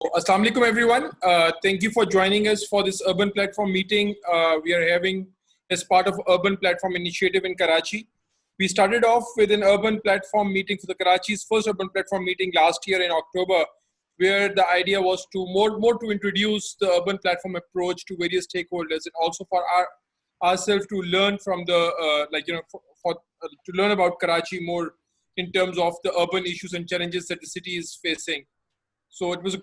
Assalamu alaikum everyone. Thank you for joining us for this urban platform meeting we are having as part of Urban Platform Initiative in Karachi. We started off with an urban platform meeting for the Karachi's first urban platform meeting last year in October, where the idea was to more to introduce the urban platform approach to various stakeholders and also for ourselves to learn from the to learn about Karachi more in terms of the urban issues and challenges that the city is facing. So it was a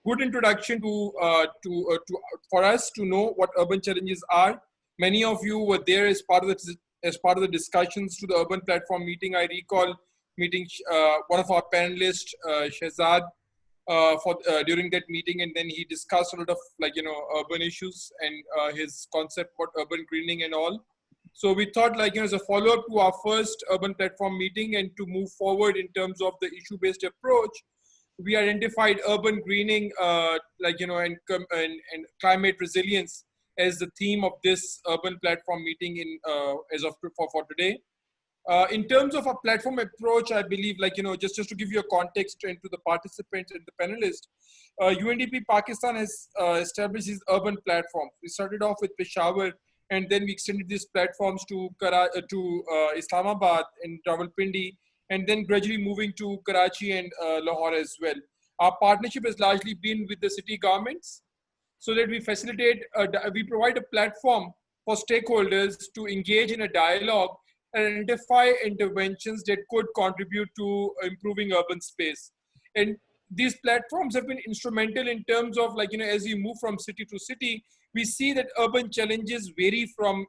good introduction for us to know what urban challenges are. Many of you were there as part of the discussions to the urban platform meeting. I recall meeting one of our panelists, Shehzad, during that meeting, and then he discussed a lot of urban issues and his concept about urban greening and all. So we thought as a follow-up to our first urban platform meeting and to move forward in terms of the issue-based approach, we identified urban greening, and climate resilience as the theme of this urban platform meeting for today. In terms of a platform approach, I believe, just to give you a context and to the participants and the panelists, UNDP Pakistan has established these urban platforms. We started off with Peshawar, and then we extended these platforms to Islamabad and Rawalpindi, and then gradually moving to Karachi and Lahore as well. Our partnership has largely been with the city governments, so that we facilitate, we provide a platform for stakeholders to engage in a dialogue and identify interventions that could contribute to improving urban space. And these platforms have been instrumental in terms of as we move from city to city, we see that urban challenges vary from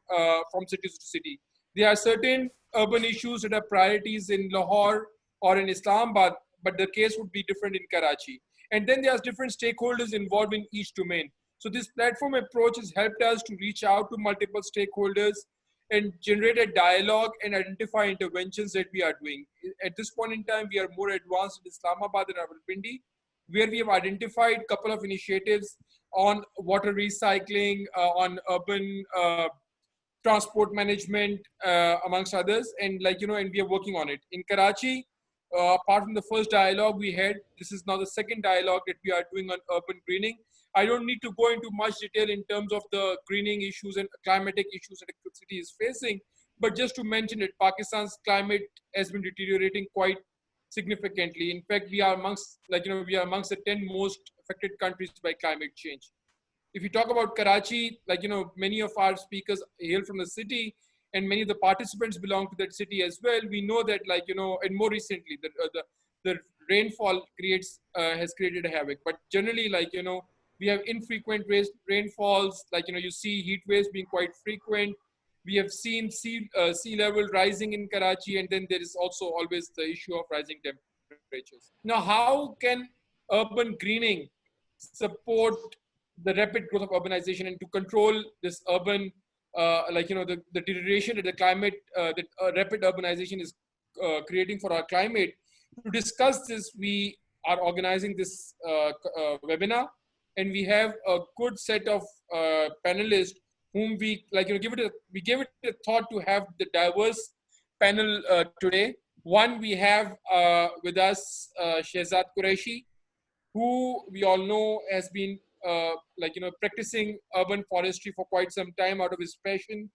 cities to city. There are certain urban issues that are priorities in Lahore or in Islamabad, but the case would be different in Karachi. And then there's different stakeholders involved in each domain. So this platform approach has helped us to reach out to multiple stakeholders and generate a dialogue and identify interventions that we are doing. At this point in time, we are more advanced in Islamabad and Rawalpindi, where we have identified a couple of initiatives on water recycling, on urban transport management, amongst others, and and we are working on it. In Karachi, apart from the first dialogue we had, this is now the second dialogue that we are doing on urban greening. I don't need to go into much detail in terms of the greening issues and climatic issues that the city is facing, but just to mention that Pakistan's climate has been deteriorating quite significantly. In fact, we are amongst the 10 most affected countries by climate change. If you talk about Karachi, many of our speakers hail from the city, and many of the participants belong to that city as well. We know that, and more recently, the rainfall has created a havoc. But generally, we have infrequent rainfalls. You see heat waves being quite frequent. We have seen sea level rising in Karachi, and then there is also always the issue of rising temperatures. Now, how can urban greening support the rapid growth of urbanization and to control this urban, the deterioration that the climate, that rapid urbanization is creating for our climate? To discuss this, we are organizing this webinar, and we have a good set of panelists whom we gave it a thought to have the diverse panel today. One, we have with us Shehzad Qureshi, who we all know has been practicing urban forestry for quite some time out of his passion.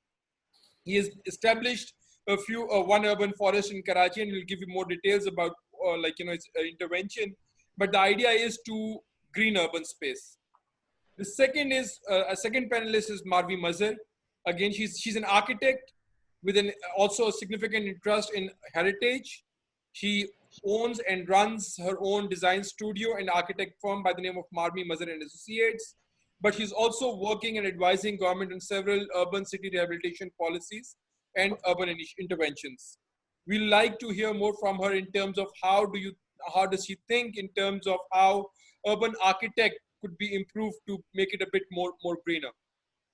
He has established one urban forest in Karachi, and we'll give you more details about his intervention. But the idea is to green urban space. The second is a second panelist is Marvi Mazhar. Again, she's an architect with also a significant interest in heritage. She owns and runs her own design studio and architect firm by the name of Marvi Mazhar and Associates. But she's also working and advising government on several urban city rehabilitation policies and urban interventions. We'd like to hear more from her in terms of how does she think in terms of how urban architect could be improved to make it a bit more greener.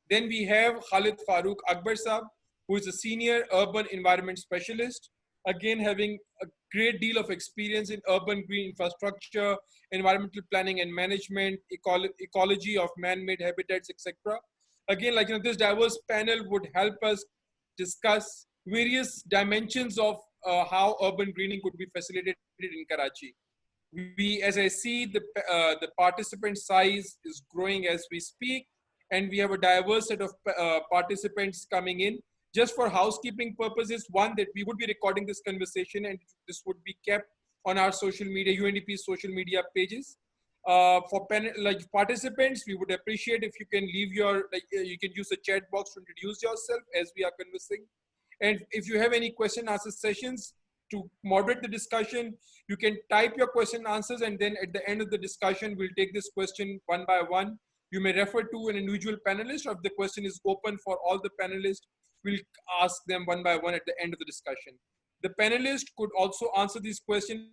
Then we have Khalid Farooq Akbar Saab, who is a senior urban environment specialist, again having a great deal of experience in urban green infrastructure, environmental planning and management, ecology of man-made habitats, etc. Again, this diverse panel would help us discuss various dimensions of how urban greening could be facilitated in Karachi. As I see, the participant size is growing as we speak, and we have a diverse set of participants coming in. Just for housekeeping purposes, one, that we would be recording this conversation, and this would be kept on our social media, UNDP social media pages. For participants, we would appreciate if you can leave your, you can use the chat box to introduce yourself as we are conversing. And if you have any question answer sessions to moderate the discussion, you can type your question answers, and then at the end of the discussion, we'll take this question one by one. You may refer to an individual panelist, or if the question is open for all the panelists, we'll ask them one by one at the end of the discussion. The panelists could also answer these questions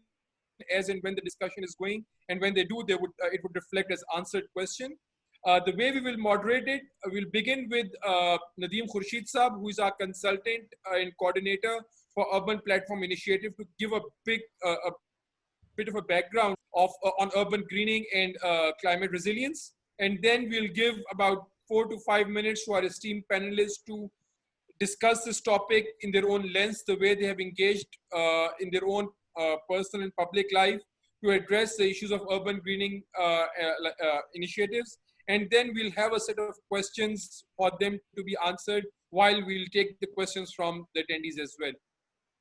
as and when the discussion is going, and when they do, it would reflect as answered question. The way we will moderate it, we'll begin with Nadeem Khurshid Saab, who is our consultant and coordinator for Urban Platform Initiative, to give a bit of a background on urban greening and climate resilience. And then we'll give about 4 to 5 minutes to our esteemed panelists to discuss this topic in their own lens, the way they have engaged in their own personal and public life to address the issues of urban greening initiatives. And then we'll have a set of questions for them to be answered, while we'll take the questions from the attendees as well.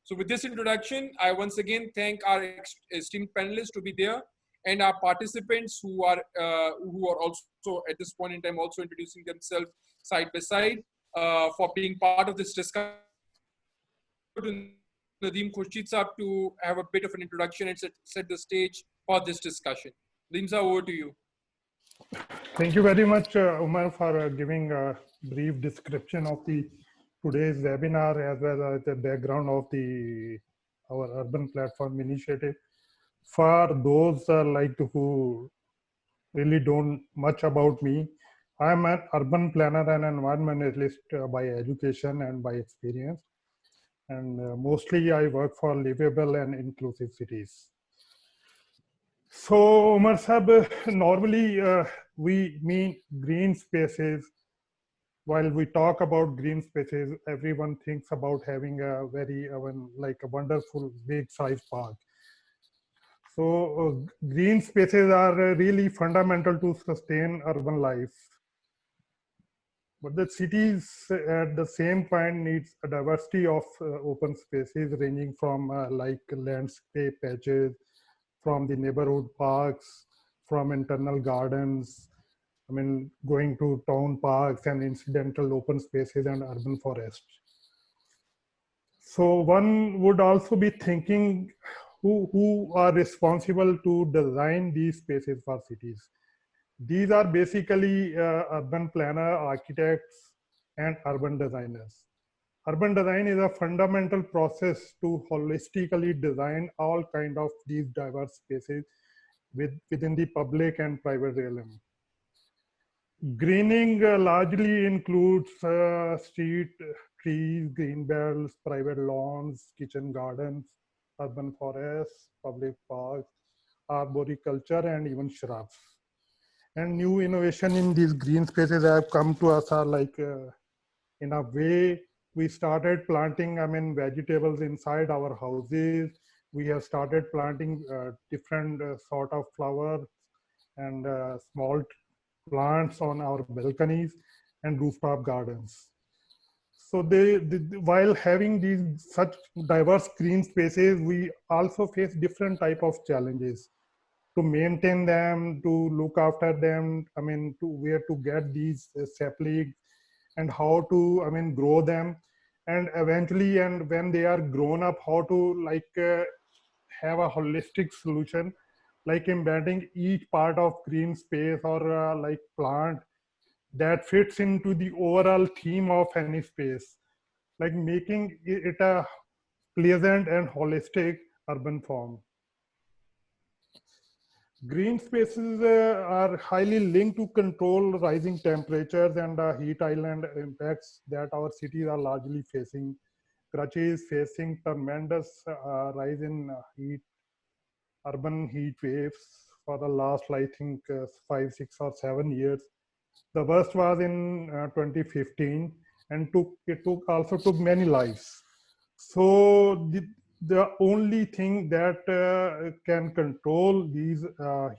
So with this introduction, I once again thank our esteemed panelists to be there, and our participants who are also at this point in time also introducing themselves side by side for being part of this discussion. Nadeem Khurshid Saab to have a bit of an introduction and set the stage for this discussion. Nadeem Saab, over to you. Thank you very much, Umar, for giving a brief description of today's webinar, as well as the background of our Urban Platform Initiative. For those who really don't much about me, I'm an urban planner and environmentalist by education and by experience. And mostly I work for livable and inclusive cities. So, Umar Sahab, normally we mean green spaces. While we talk about green spaces, everyone thinks about having a very a wonderful big size park. So green spaces are really fundamental to sustain urban life. But the cities at the same point needs a diversity of open spaces, ranging from like landscape patches, from the neighborhood parks, from internal gardens, going to town parks and incidental open spaces and urban forests. So one would also be thinking who are responsible to design these spaces for cities. These are basically urban planner, architects, and urban designers. Urban design is a fundamental process to holistically design all kind of these diverse spaces within the public and private realm. Greening largely includes street trees, green belts, private lawns, kitchen gardens, urban forests, public parks, arboriculture, and even shrubs. And new innovation in these green spaces have come to us are like, in a way, we started planting, vegetables inside our houses. We have started planting different sort of flowers and small plants on our balconies and rooftop gardens. So while having these such diverse green spaces, we also face different type of challenges to maintain them, to look after them, to where to get these saplings and how to, grow them. And eventually, and when they are grown up, how to have a holistic solution, like embedding each part of green space or like plant that fits into the overall theme of any space, like making it a pleasant and holistic urban form. Green spaces are highly linked to control rising temperatures and heat island impacts that our cities are largely facing. Karachi is facing tremendous rise in urban heat waves for the last, I think, 5, 6, or 7 years. The worst was in 2015, and it also took many lives. So the only thing that can control these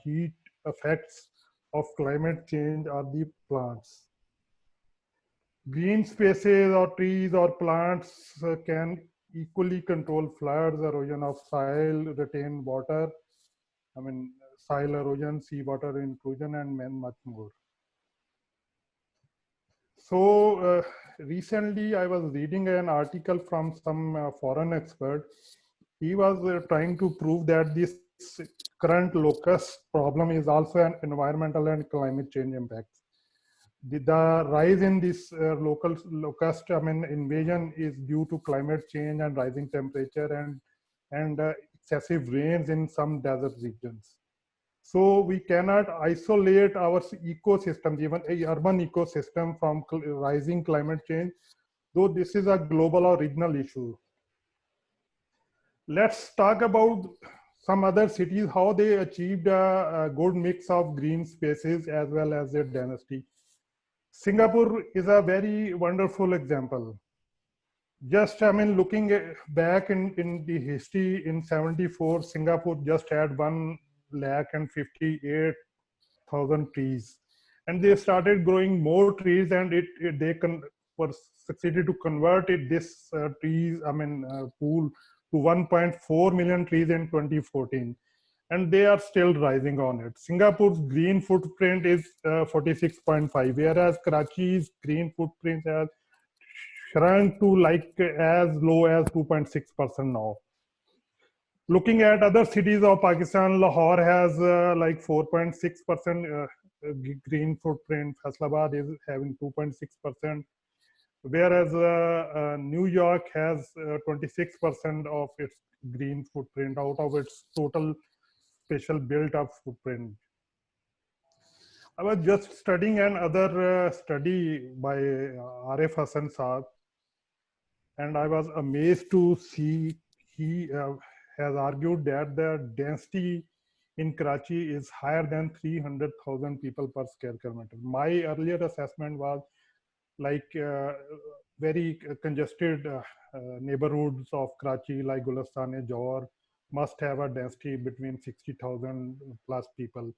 heat effects of climate change are the plants. Green spaces or trees or plants can equally control floods, erosion of soil, retain water, I mean, soil erosion, seawater intrusion, and much more. So recently I was reading an article from some foreign expert. He was trying to prove that this current locust problem is also an environmental and climate change impact. The rise in this local locust, I mean, invasion is due to climate change and rising temperature and excessive rains in some desert regions. So we cannot isolate our ecosystem, even a urban ecosystem, from rising climate change, though this is a global or regional issue. Let's talk about some other cities, how they achieved a good mix of green spaces as well as their density. Singapore is a very wonderful example. Just, I mean, looking back in the history, in 74, Singapore just had 1,58,000 trees. And they started growing more trees, and they were succeeded to convert this trees, I mean, pool to 1.4 million trees in 2014. And they are still rising on it. Singapore's green footprint is 46.5, whereas Karachi's green footprint has shrunk to like as low as 2.6% now. Looking at other cities of Pakistan, Lahore has like 4.6% green footprint. Faisalabad is having 2.6%, whereas New York has 26% of its green footprint out of its total spatial built-up footprint. I was just studying another study by Arif Hassan Saab, and I was amazed to see he has argued that the density in Karachi is higher than 300,000 people per square kilometer. My earlier assessment was like very congested neighborhoods of Karachi, like Gulistane, Johor, must have a density between 60,000 plus people.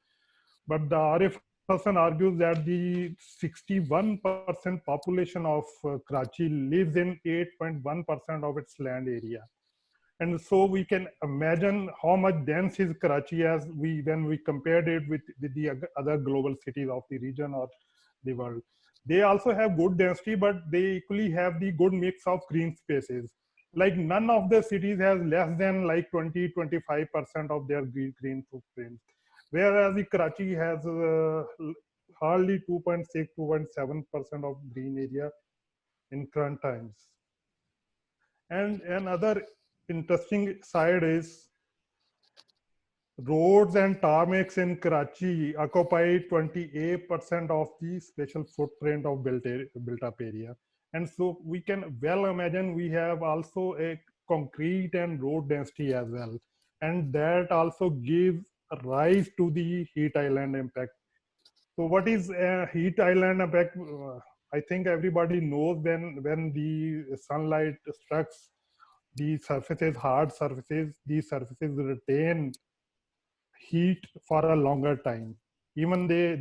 But the Arif Hassan argues that the 61% population of Karachi lives in 8.1% of its land area. And so we can imagine how much dense is Karachi when we compared it with the other global cities of the region or the world. They also have good density, but they equally have the good mix of green spaces. Like none of the cities has less than like 20-25% of their green footprint, whereas the Karachi has hardly 2.6-2.7% of green area in current times. And another interesting side is roads and tarmacs in Karachi occupy 28% of the spatial footprint of built-up area. And so we can well imagine we have also a concrete and road density as well. And that also gives rise to the heat island impact. So what is a heat island impact? I think everybody knows when the sunlight strikes these surfaces, hard surfaces, these surfaces retain heat for a longer time. Even they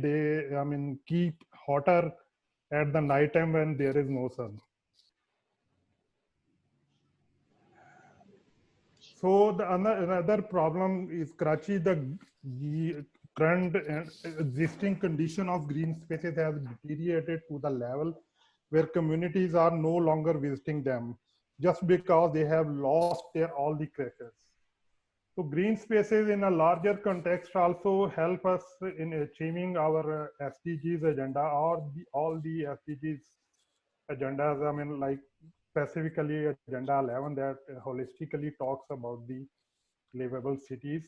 I mean, keep hotter at the night time when there is no sun. So another problem is Karachi, the current existing condition of green spaces has deteriorated to the level where communities are no longer visiting them just because they have lost all the creatures. So green spaces in a larger context also help us in achieving our SDGs agenda or all the SDGs agendas. I mean, like specifically Agenda 11 that holistically talks about the livable cities.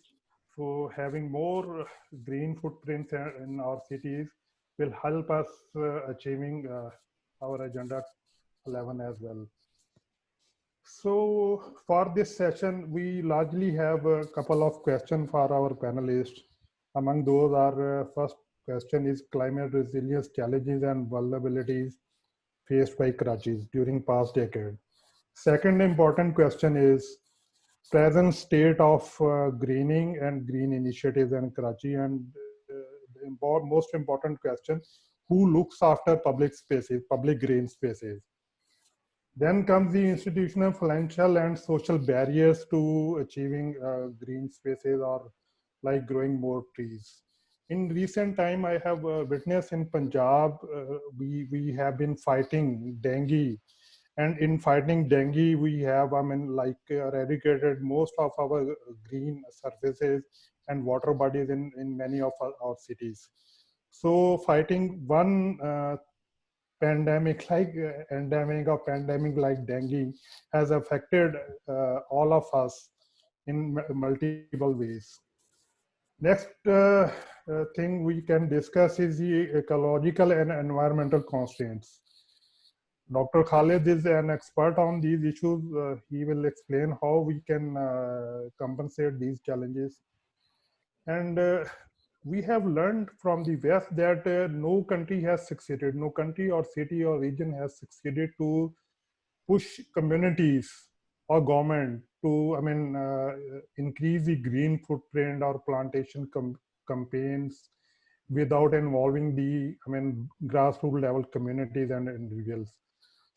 So having more green footprints in our cities will help us achieving our Agenda 11 as well. So for this session, we largely have a couple of questions for our panelists. Among those, our first question is climate resilience challenges and vulnerabilities faced by Karachi during past decade. Second important question is present state of greening and green initiatives in Karachi, and the most important question: who looks after public spaces, public green spaces? Then comes the institutional, financial, and social barriers to achieving green spaces or like growing more trees. In recent time, I have witnessed in Punjab, we have been fighting dengue, and in fighting dengue, we have, I mean, like eradicated most of our green surfaces and water bodies in many of our cities. So fighting one pandemic like endemic or pandemic like dengue has affected all of us in multiple ways. Next thing we can discuss is the ecological and environmental constraints. Dr. Khalid is an expert on these issues. He will explain how we can compensate these challenges. And we have learned from the West that no country has succeeded, no country or city or region has succeeded to push communities or government to, I mean, increase the green footprint or plantation campaigns without involving the, I mean, grassroots level communities and individuals.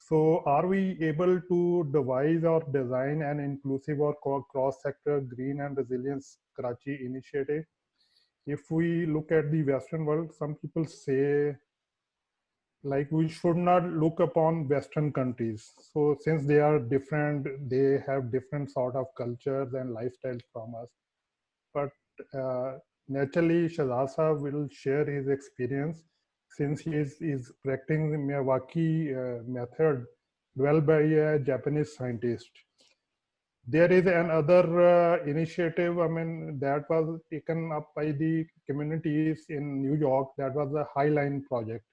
So are we able to devise or design an inclusive or cross-sector green and resilience Karachi initiative? If we look at the Western world, some people say like we should not look upon Western countries. So since they are different, they have different sort of cultures and lifestyles from us. But naturally, Shahzad will share his experience since he is practicing the Miyawaki method developed by a Japanese scientist. There is another initiative, I mean, that was taken up by the communities in New York. That was the Highline project.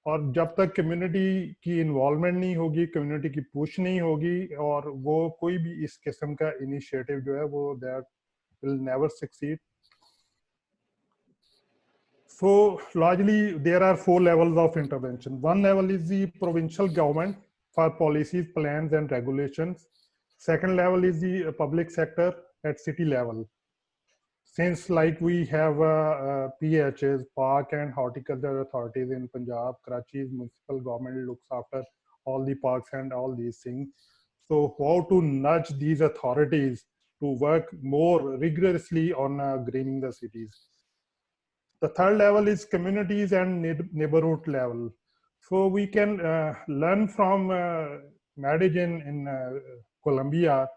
और जब तक community की involvement नहीं होगी, community की push नहीं होगी, और वो कोई भी इस किस्म का इनिशिएटिव जो है वो that will never succeed. So largely there are 4 levels of intervention. One level is the provincial government for policies, plans and regulations. Second level is the public sector at city level. Since like we have PHs, Park and Horticulture Authorities in Punjab, Karachi's municipal government looks after all the parks and all these things. So how to nudge these authorities to work more rigorously on greening the cities. The third level is communities and neighborhood level. So we can learn from Medellin in Colombia,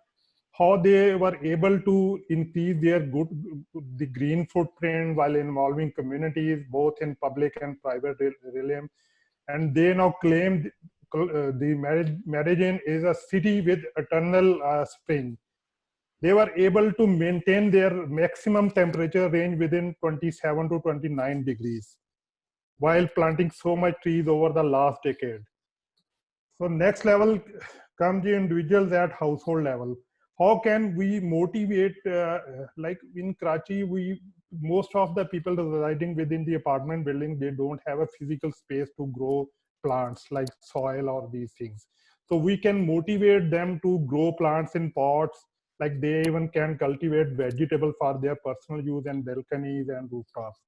how they were able to increase their the green footprint while involving communities both in public and private realm. And they now claim the Medellin is a city with eternal spring. They were able to maintain their maximum temperature range within 27 to 29 degrees while planting so much trees over the last decade. So next level comes the individuals at household level. How can we motivate, like in Karachi, most of the people residing within the apartment building, they don't have a physical space to grow plants like soil or these things. So we can motivate them to grow plants in pots, like they even can cultivate vegetable for their personal use and balconies and rooftops.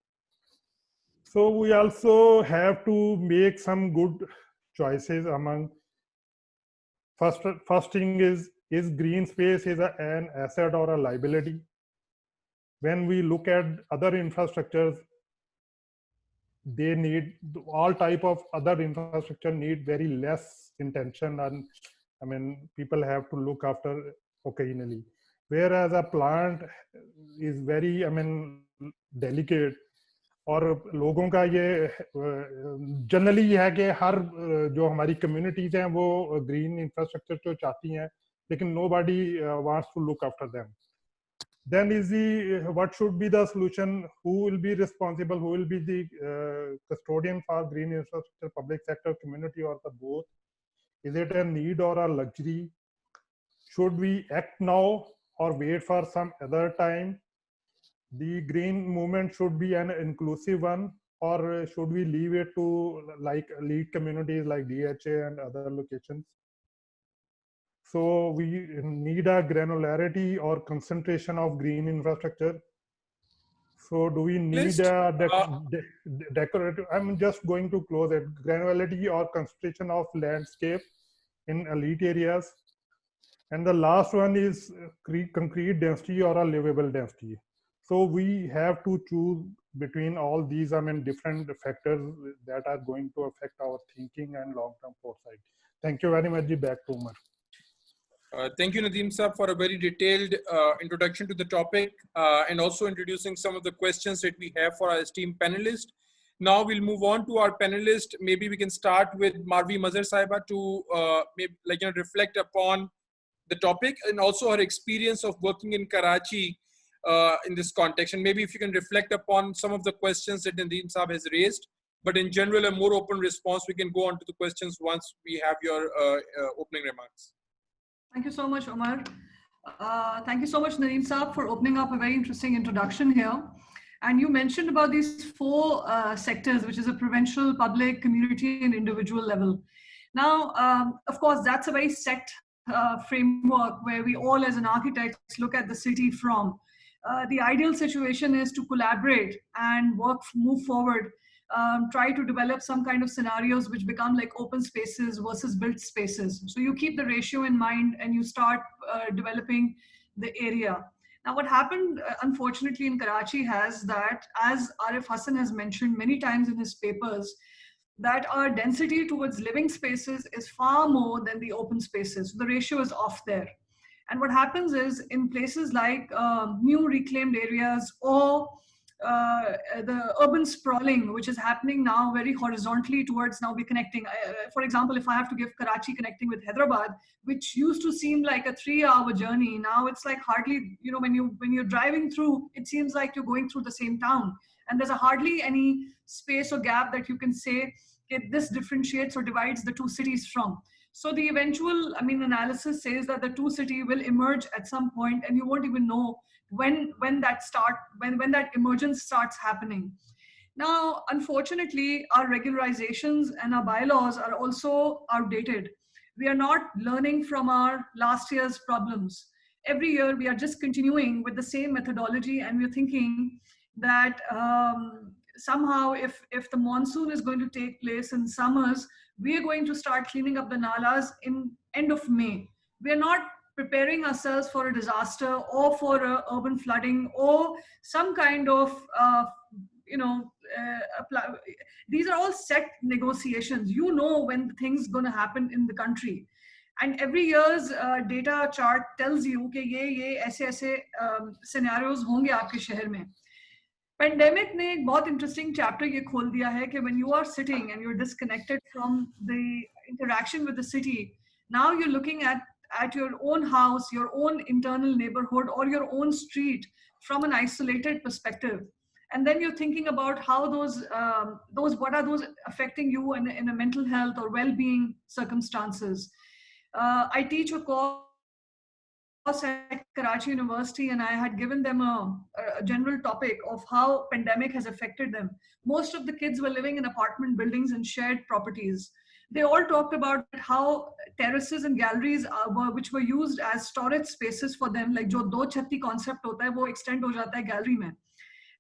So we also have to make some good choices among. First thing is green space is an asset or a liability? When we look at other infrastructures, they need all type of other infrastructure need very less intention, and I mean people have to look after occasionally. Whereas a plant is very, I mean, delicate. और लोगों का ये generally ये है कि हर जो हमारी communities हैं वो ग्रीन इंफ्रास्ट्रक्चर तो चाहती हैं, लेकिन nobody wants to look after them. Then is the what should be the solution? Who will be responsible? Who will be the custodian for green infrastructure? Public sector, community, or the both? Is it a need or a luxury? Should we act now or wait for some other time? The green movement should be an inclusive one, or should we leave it to like lead communities like DHA and other locations? So we need a granularity or concentration of green infrastructure. So do we need List. a decorative? I'm just going to close it. Granularity or concentration of landscape in elite areas. And the last one is concrete density or a livable density. So we have to choose between all these, different factors that are going to affect our thinking and long-term foresight. Thank you very much. Back to Umar. Thank you, Nadeem Saab, for a very detailed introduction to the topic and also introducing some of the questions that we have for our esteemed panelists. Now we'll move on to our panelists. Maybe we can start with Marvi Mazhar Saiba to reflect upon the topic and also her experience of working in Karachi in this context. And maybe if you can reflect upon some of the questions that Nadeem Saab has raised, but in general, a more open response, we can go on to the questions once we have your opening remarks. Thank you so much, Omar. Thank you so much, Nadeem Saab, for opening up a very interesting introduction here. And you mentioned about these four sectors, which is a provincial, public, community, and individual level. Now, of course, that's a very set framework where we all as an architects look at the city from. The ideal situation is to collaborate and move forward, try to develop some kind of scenarios which become like open spaces versus built spaces. So you keep the ratio in mind and you start developing the area. Now what happened unfortunately in Karachi has that, as Arif Hassan has mentioned many times in his papers, that our density towards living spaces is far more than the open spaces. The ratio is off there. And what happens is in places like new reclaimed areas or the urban sprawling, which is happening now very horizontally towards now be connecting. For example, if I have to give Karachi connecting with Hyderabad, which used to seem like a 3-hour journey, now it's like hardly, when you're driving through, it seems like you're going through the same town. And there's hardly any space or gap that you can say this differentiates or divides the two cities from. So the eventual, analysis says that the two cities will emerge at some point, and you won't even know when that emergence starts happening. Now, unfortunately, our regularizations and our bylaws are also outdated. We are not learning from our last year's problems. Every year, we are just continuing with the same methodology, and we're thinking that somehow if the monsoon is going to take place in summers, we are going to start cleaning up the nalas in end of May. We are not preparing ourselves for a disaster or for urban flooding or some kind of, these are all set negotiations. You know when things going to happen in the country. And every year's data chart tells you कि ये ऐसे scenarios होंगे आपके शहर में. Pandemic ने एक बहुत interesting chapter ये खोल दिया है कि when you are sitting and you're disconnected from the interaction with the city, now you're looking at your own house, your own internal neighborhood, or your own street from an isolated perspective. And then you're thinking about how what are those affecting you in a mental health or well-being circumstances. I teach a course at Karachi University, and I had given them a general topic of how pandemic has affected them. Most of the kids were living in apartment buildings and shared properties. They all talked about how terraces and galleries which were used as storage spaces for them, like जो दो छत्ती concept होता है वो extend हो जाता है gallery में.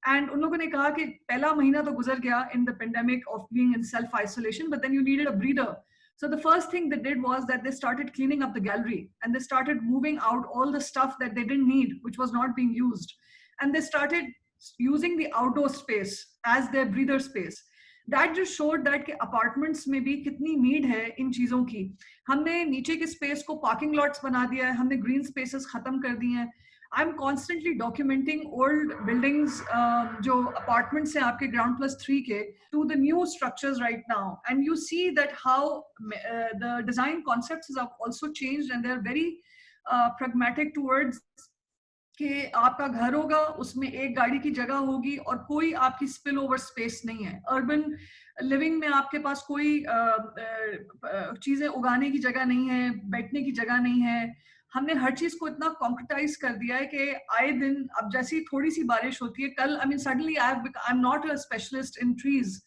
And उन लोगों ने कहा कि पहला महीना तो गुजर गया in the pandemic of being in self-isolation, but then you needed a breather. So the first thing they did was that they started cleaning up the gallery and they started moving out all the stuff that they didn't need, which was not being used. And they started using the outdoor space as their breather space. That just showed that कि apartments में भी कितनी need है इन चीजों की. हमने नीचे के space को parking lots बना दिया है, हमने green spaces खत्म कर दिए हैं. I'm constantly documenting old buildings, जो apartments हैं आपके ground+3 के, to the new structures right now. And you see that how the design concepts have also changed, and they're very pragmatic towards कि आपका घर होगा, उसमें एक गाड़ी की जगह होगी और कोई आपकी स्पिल ओवर स्पेस नहीं है. अर्बन लिविंग में आपके पास कोई चीजें उगाने की जगह नहीं है, बैठने की जगह नहीं है. हमने हर चीज को इतना कॉन्क्रीटाइज कर दिया है कि आए दिन अब जैसी थोड़ी सी बारिश होती है, कल suddenly I'm not a specialist in trees.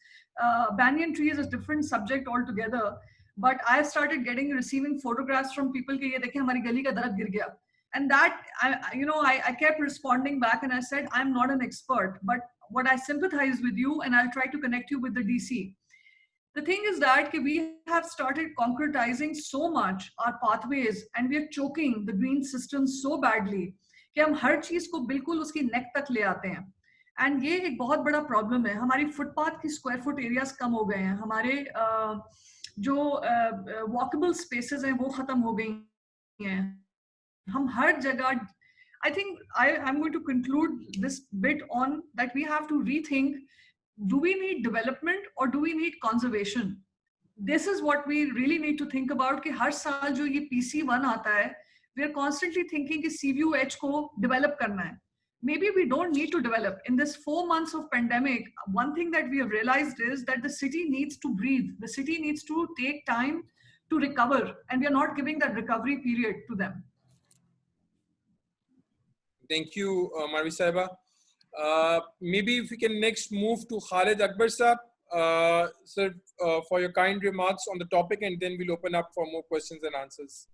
Banyan trees is a different subject altogether. but I started receiving photographs from people कि ये देखें हमारी गली का दरख्त गिर गया. And that, I kept responding back and I said, I'm not an expert, but what I sympathize with you and I'll try to connect you with the DC. The thing is that we have started concretizing so much our pathways and we are choking the green system so badly कि हम हर चीज को बिल्कुल उसकी नेक तक ले आते हैं. एंड ये एक बहुत बड़ा प्रॉब्लम है. हमारी फुटपाथ की स्क्वायर फुट एरियाज कम हो गए हैं. हमारे जो वॉकेबल स्पेसेस हैं वो खत्म हो गई हैं. हम हर जगह, I think I'm going to conclude this bit on that we have to rethink, do we need development or do we need conservation? This is what we really need to think about कि हर साल जो ये PC1 आता है, we are constantly thinking कि CVUH को develop करना है. Maybe we don't need to develop. In this 4 months of pandemic, one thing that we have realized is that the city needs to breathe. The city needs to take time to recover, and we are not giving that recovery period to them. Thank you, Marvi Saiba. Maybe if we can next move to Khalid Akbar Saab, sir, for your kind remarks on the topic, and then we'll open up for more questions and answers.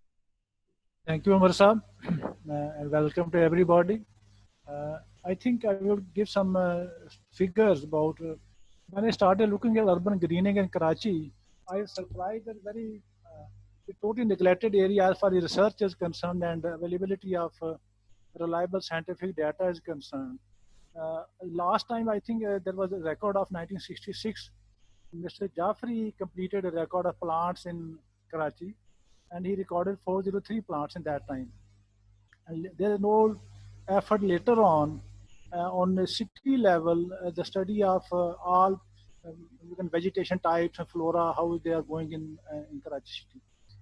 Thank you, Umar Saab, and welcome to everybody. I think I will give some figures about when I started looking at urban greening in Karachi. I was surprised that very totally neglected area as far as research is concerned and availability of reliable scientific data is concerned. Last time I think there was a record of 1966. Mr. Jaffrey completed a record of plants in Karachi, and he recorded 403 plants in that time. And there is no effort later on the city level, the study of all vegetation types and flora, how they are going in Karachi city.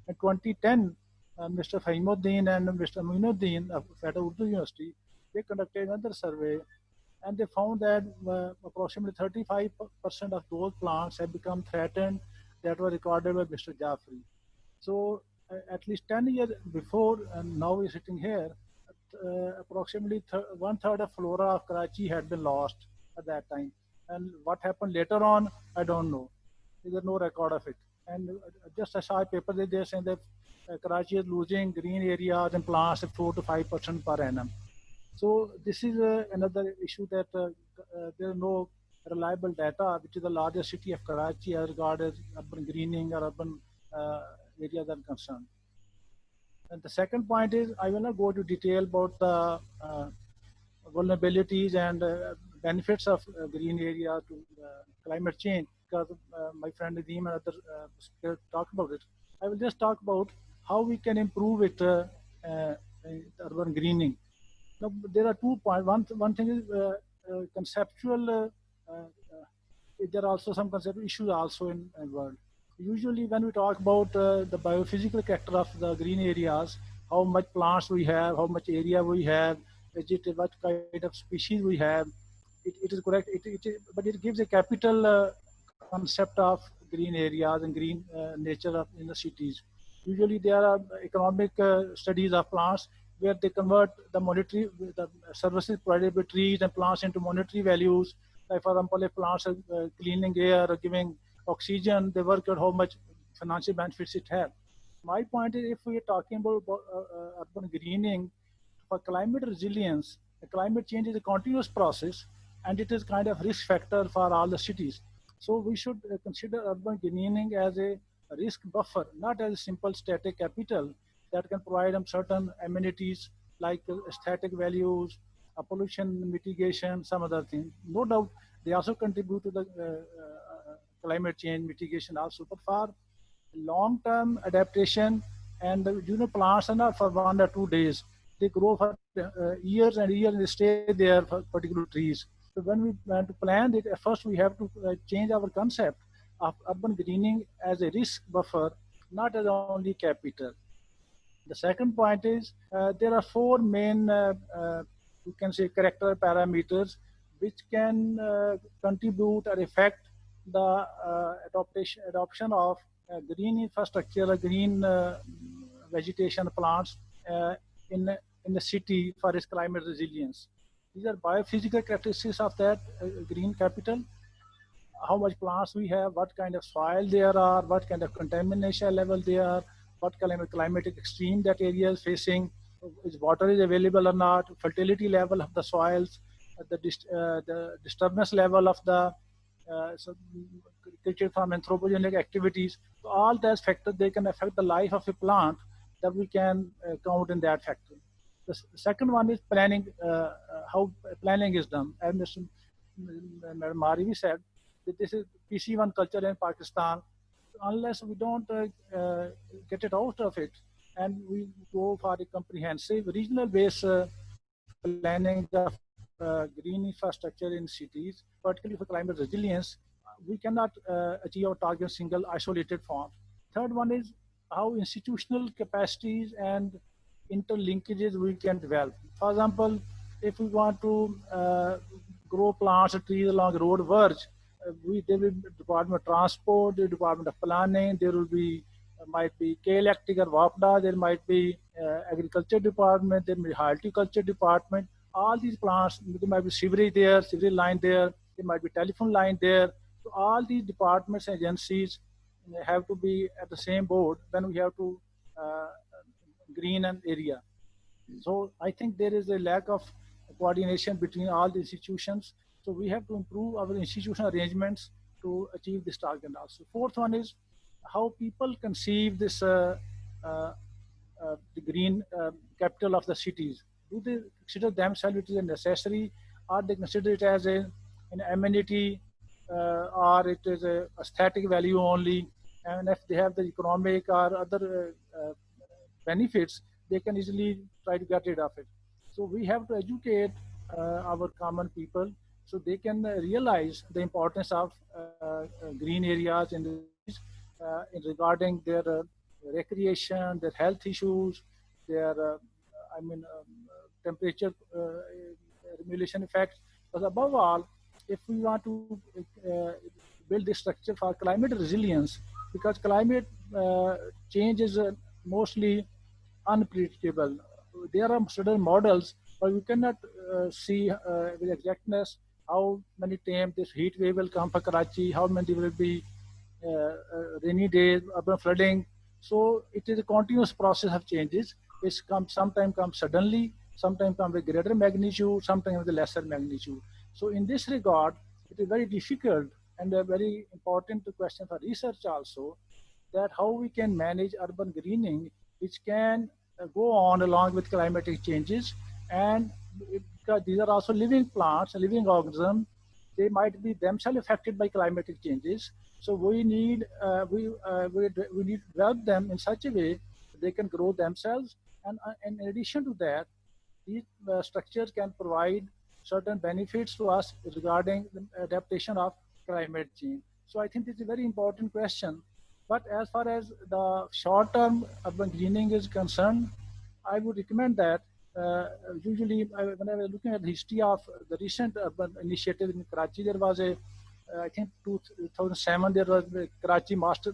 In 2010, Mr. Fahimuddin and Mr. Aminuddin of Federal Urdu University, they conducted another survey, and they found that approximately 35% of those plants have become threatened that were recorded by Mr. Jaffrey. So at least 10 years before, and now we're sitting here, approximately 1/3 of flora of Karachi had been lost at that time. And what happened later on, I don't know. There's no record of it. And just I saw a paper that they're saying that Karachi is losing green areas and plants at 4 to 5% per annum. So this is another issue that there is no reliable data, which is the largest city of Karachi as regarded urban greening or urban areas are concerned. And the second point is, I will not go into detail about the vulnerabilities and benefits of green area to climate change, because my friend Nadeem and others talk about it. I will just talk about how we can improve it, urban greening. Now, there are 2 points. One thing is conceptual. There are also some conceptual issues also in the world. Usually when we talk about the biophysical character of the green areas, how much plants we have, how much area we have, what kind of species we have, it is correct, but it gives a capital concept of green areas and green nature in the cities. Usually there are economic studies of plants where they convert the services provided by trees and plants into monetary values. Like for example, if plants are cleaning air or giving oxygen, they work out how much financial benefits it has. My point is, if we are talking about urban greening, for climate resilience, the climate change is a continuous process, and it is kind of risk factor for all the cities. So we should consider urban greening as a risk buffer, not as a simple static capital that can provide them certain amenities like aesthetic values, pollution mitigation, some other things. No doubt, they also contribute to the climate change mitigation also, but for long-term adaptation, and plants are not for 1 or 2 days. They grow for years and years, and they stay there for particular trees. So when we want to plan it, first we have to change our concept of urban greening as a risk buffer, not as only capital. The second point is there are 4 main, you can say, character parameters which can contribute or affect the adoption of green infrastructure, green vegetation plants in the city for its climate resilience. These are biophysical characteristics of that green capital. how much plants we have, what kind of soil there are, what kind of contamination level there are, what kind of climatic extreme that area is facing, is water is available or not, fertility level of the soils, the disturbance level of the created from anthropogenic activities. So all those factors, they can affect the life of a plant that we can count in that factor. The second one is planning, how planning is done. As Mr. Marivi said, that this is PC1 culture in Pakistan. Unless we don't get it out of it and we go for a comprehensive regional based planning of green infrastructure in cities, particularly for climate resilience, we cannot achieve our target in single isolated form. Third one is how institutional capacities and interlinkages we can develop. For example, if we want to grow plants or trees along road verge, there will be Department of Transport, the Department of Planning, there will be might be K-Electric or WAPDA, there might be Agriculture Department, there may be Horticulture Department. All these plants, there might be sewerage there, sewerage line there might be telephone line there. So all these departments, agencies have to be at the same board when we have to green an area. So I think there is a lack of coordination between all the institutions. So we have to improve our institutional arrangements to achieve this target also. Fourth one is how people conceive this the green capital of the cities. Do they consider themselves it is a necessary, or they consider it as an amenity, or it is a aesthetic value only? And if they have the economic or other benefits, they can easily try to get rid of it. So we have to educate our common people so they can realize the importance of green areas in regarding their recreation, their health issues, their temperature regulation effects. But above all, if we want to build this structure for climate resilience, because climate change is mostly unpredictable. There are certain models, but we cannot see with exactness how many times this heat wave will come for Karachi, how many will be rainy days, urban flooding. So it is a continuous process of changes. It sometimes comes suddenly, sometimes comes with greater magnitude, sometimes with lesser magnitude. So in this regard, it is very difficult and a very important question for research also, that how we can manage urban greening, which can go on along with climatic changes. And because these are also living plants, living organisms, they might be themselves affected by climatic changes. So we need we need to develop them in such a way that they can grow themselves. And in addition to that, these structures can provide certain benefits to us regarding the adaptation of climate change. So I think it's a very important question. But as far as the short-term urban greening is concerned, I would recommend that usually when I was looking at the history of the recent urban initiative in Karachi, there was a, I think 2007, there was a Karachi Master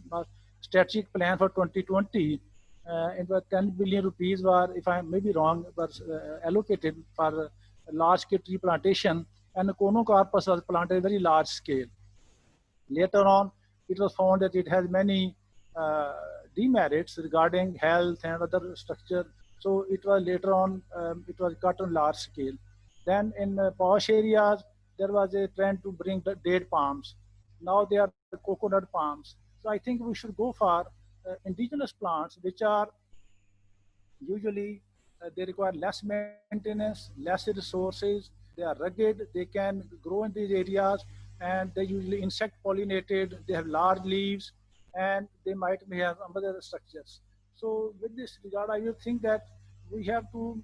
Strategic Plan for 2020. And 10 billion rupees were, if I may be wrong, was allocated for large-scale tree plantation, and the Conocopsis was planted at a very large scale. Later on, it was found that it has many demerits regarding health and other structure. So it was later on, it was cut on large scale. Then in posh areas, there was a trend to bring the date palms. Now they are the coconut palms. So I think we should go for indigenous plants, which are usually they require less maintenance, less resources. They are rugged. They can grow in these areas, and they usually insect pollinated. They have large leaves, and they might have other structures. So with this regard, I will think that we have to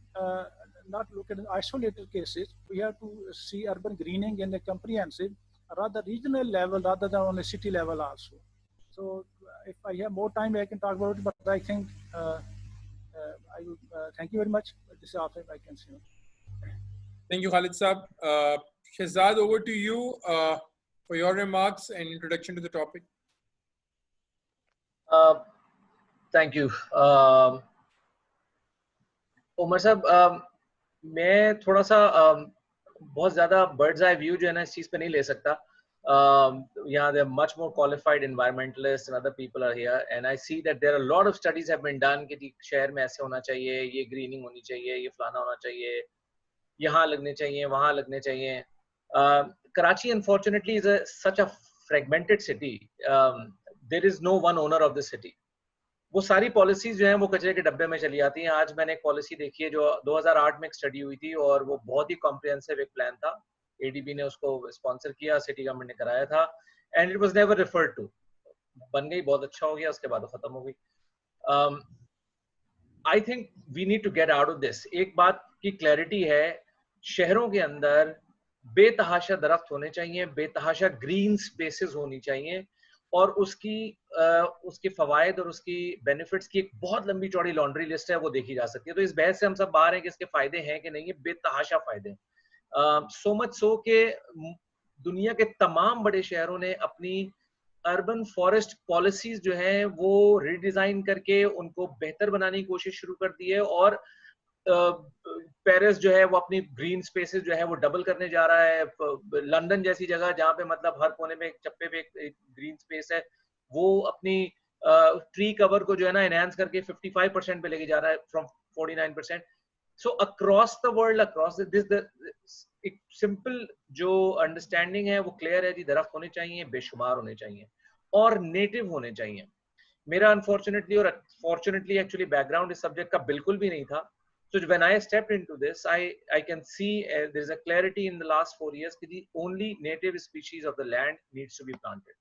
not look at isolated cases. We have to see urban greening in a comprehensive, rather regional level, rather than on a city level also. So if I have more time, I can talk about it, but I think I would thank you very much. This is all I can say. Thank you, Khalid Saab. Shehzad, over to you for your remarks and introduction to the topic. Thank you. Umar साहब, मैं थोड़ा सा बहुत ज़्यादा birds eye view जो है ना इस चीज़ पे नहीं ले सकता. Yeah, there are much more qualified environmentalists and other people are here, and I see that there are a lot of studies have been done कि जी शहर में ऐसे होना चाहिए, ये greening होनी चाहिए, ये फलाना होना चाहिए, यहाँ लगने चाहिए, वहाँ लगने चाहिए. Karachi unfortunately is such a fragmented city. There is no one owner of the city. वो सारी पॉलिसीज जो हैं वो कचरे के डब्बे में चली आती हैं. आज मैंने एक पॉलिसी देखी है जो 2008 में एक स्टडी हुई थी और वो बहुत ही कॉम्प्रिहेंसिव एक प्लान था. एडीबी ने उसको स्पॉन्सर किया, सिटी गवर्नमेंट ने कराया था, and it was never referred to. बन गई, बहुत अच्छा हो गया, उसके बाद खत्म हो गई. I think we need to get out of this. एक बात की क्लैरिटी है, शहरों के अंदर बेतहाशा दरख्त होने चाहिए, बेतहाशा ग्रीन स्पेसेस होनी चाहिए, और उसकी फवायद और उसकी बेनिफिट्स की एक बहुत लंबी चौड़ी लॉन्ड्री लिस्ट है, वो देखी जा सकती है. तो इस बहस से हम सब बाहर हैं कि इसके फायदे हैं कि नहीं. है बेतहाशा फायदे. सो मच सो के दुनिया के तमाम बड़े शहरों ने अपनी अर्बन फॉरेस्ट पॉलिसीज जो हैं वो रीडिजाइन करके उनको बेहतर बनाने की कोशिश शुरू कर दी है. और पेरिस जो है वो अपनी ग्रीन स्पेसेस जो है वो डबल करने जा रहा है. लंदन जैसी जगह जहाँ पे मतलब हर कोने में एक चप्पे पे एक ग्रीन स्पेस है, वो अपनी ट्री कवर को जो है ना एनहांस करके 55% पे लेके जा रहा है from 49%. So across the world, across this एक सिंपल जो अंडरस्टैंडिंग है वो क्लियर है जी, दरख्त होने चाहिए, बेशुमार होने चाहिए और नेटिव होने चाहिए. मेरा अनफॉर्चुनेटली और फॉर्चुनेटली एक्चुअली बैकग्राउंड इस सब्जेक्ट का बिल्कुल भी नहीं था. So when I stepped into this, I can see there's a clarity in the last 4 years that the only native species of the land needs to be planted.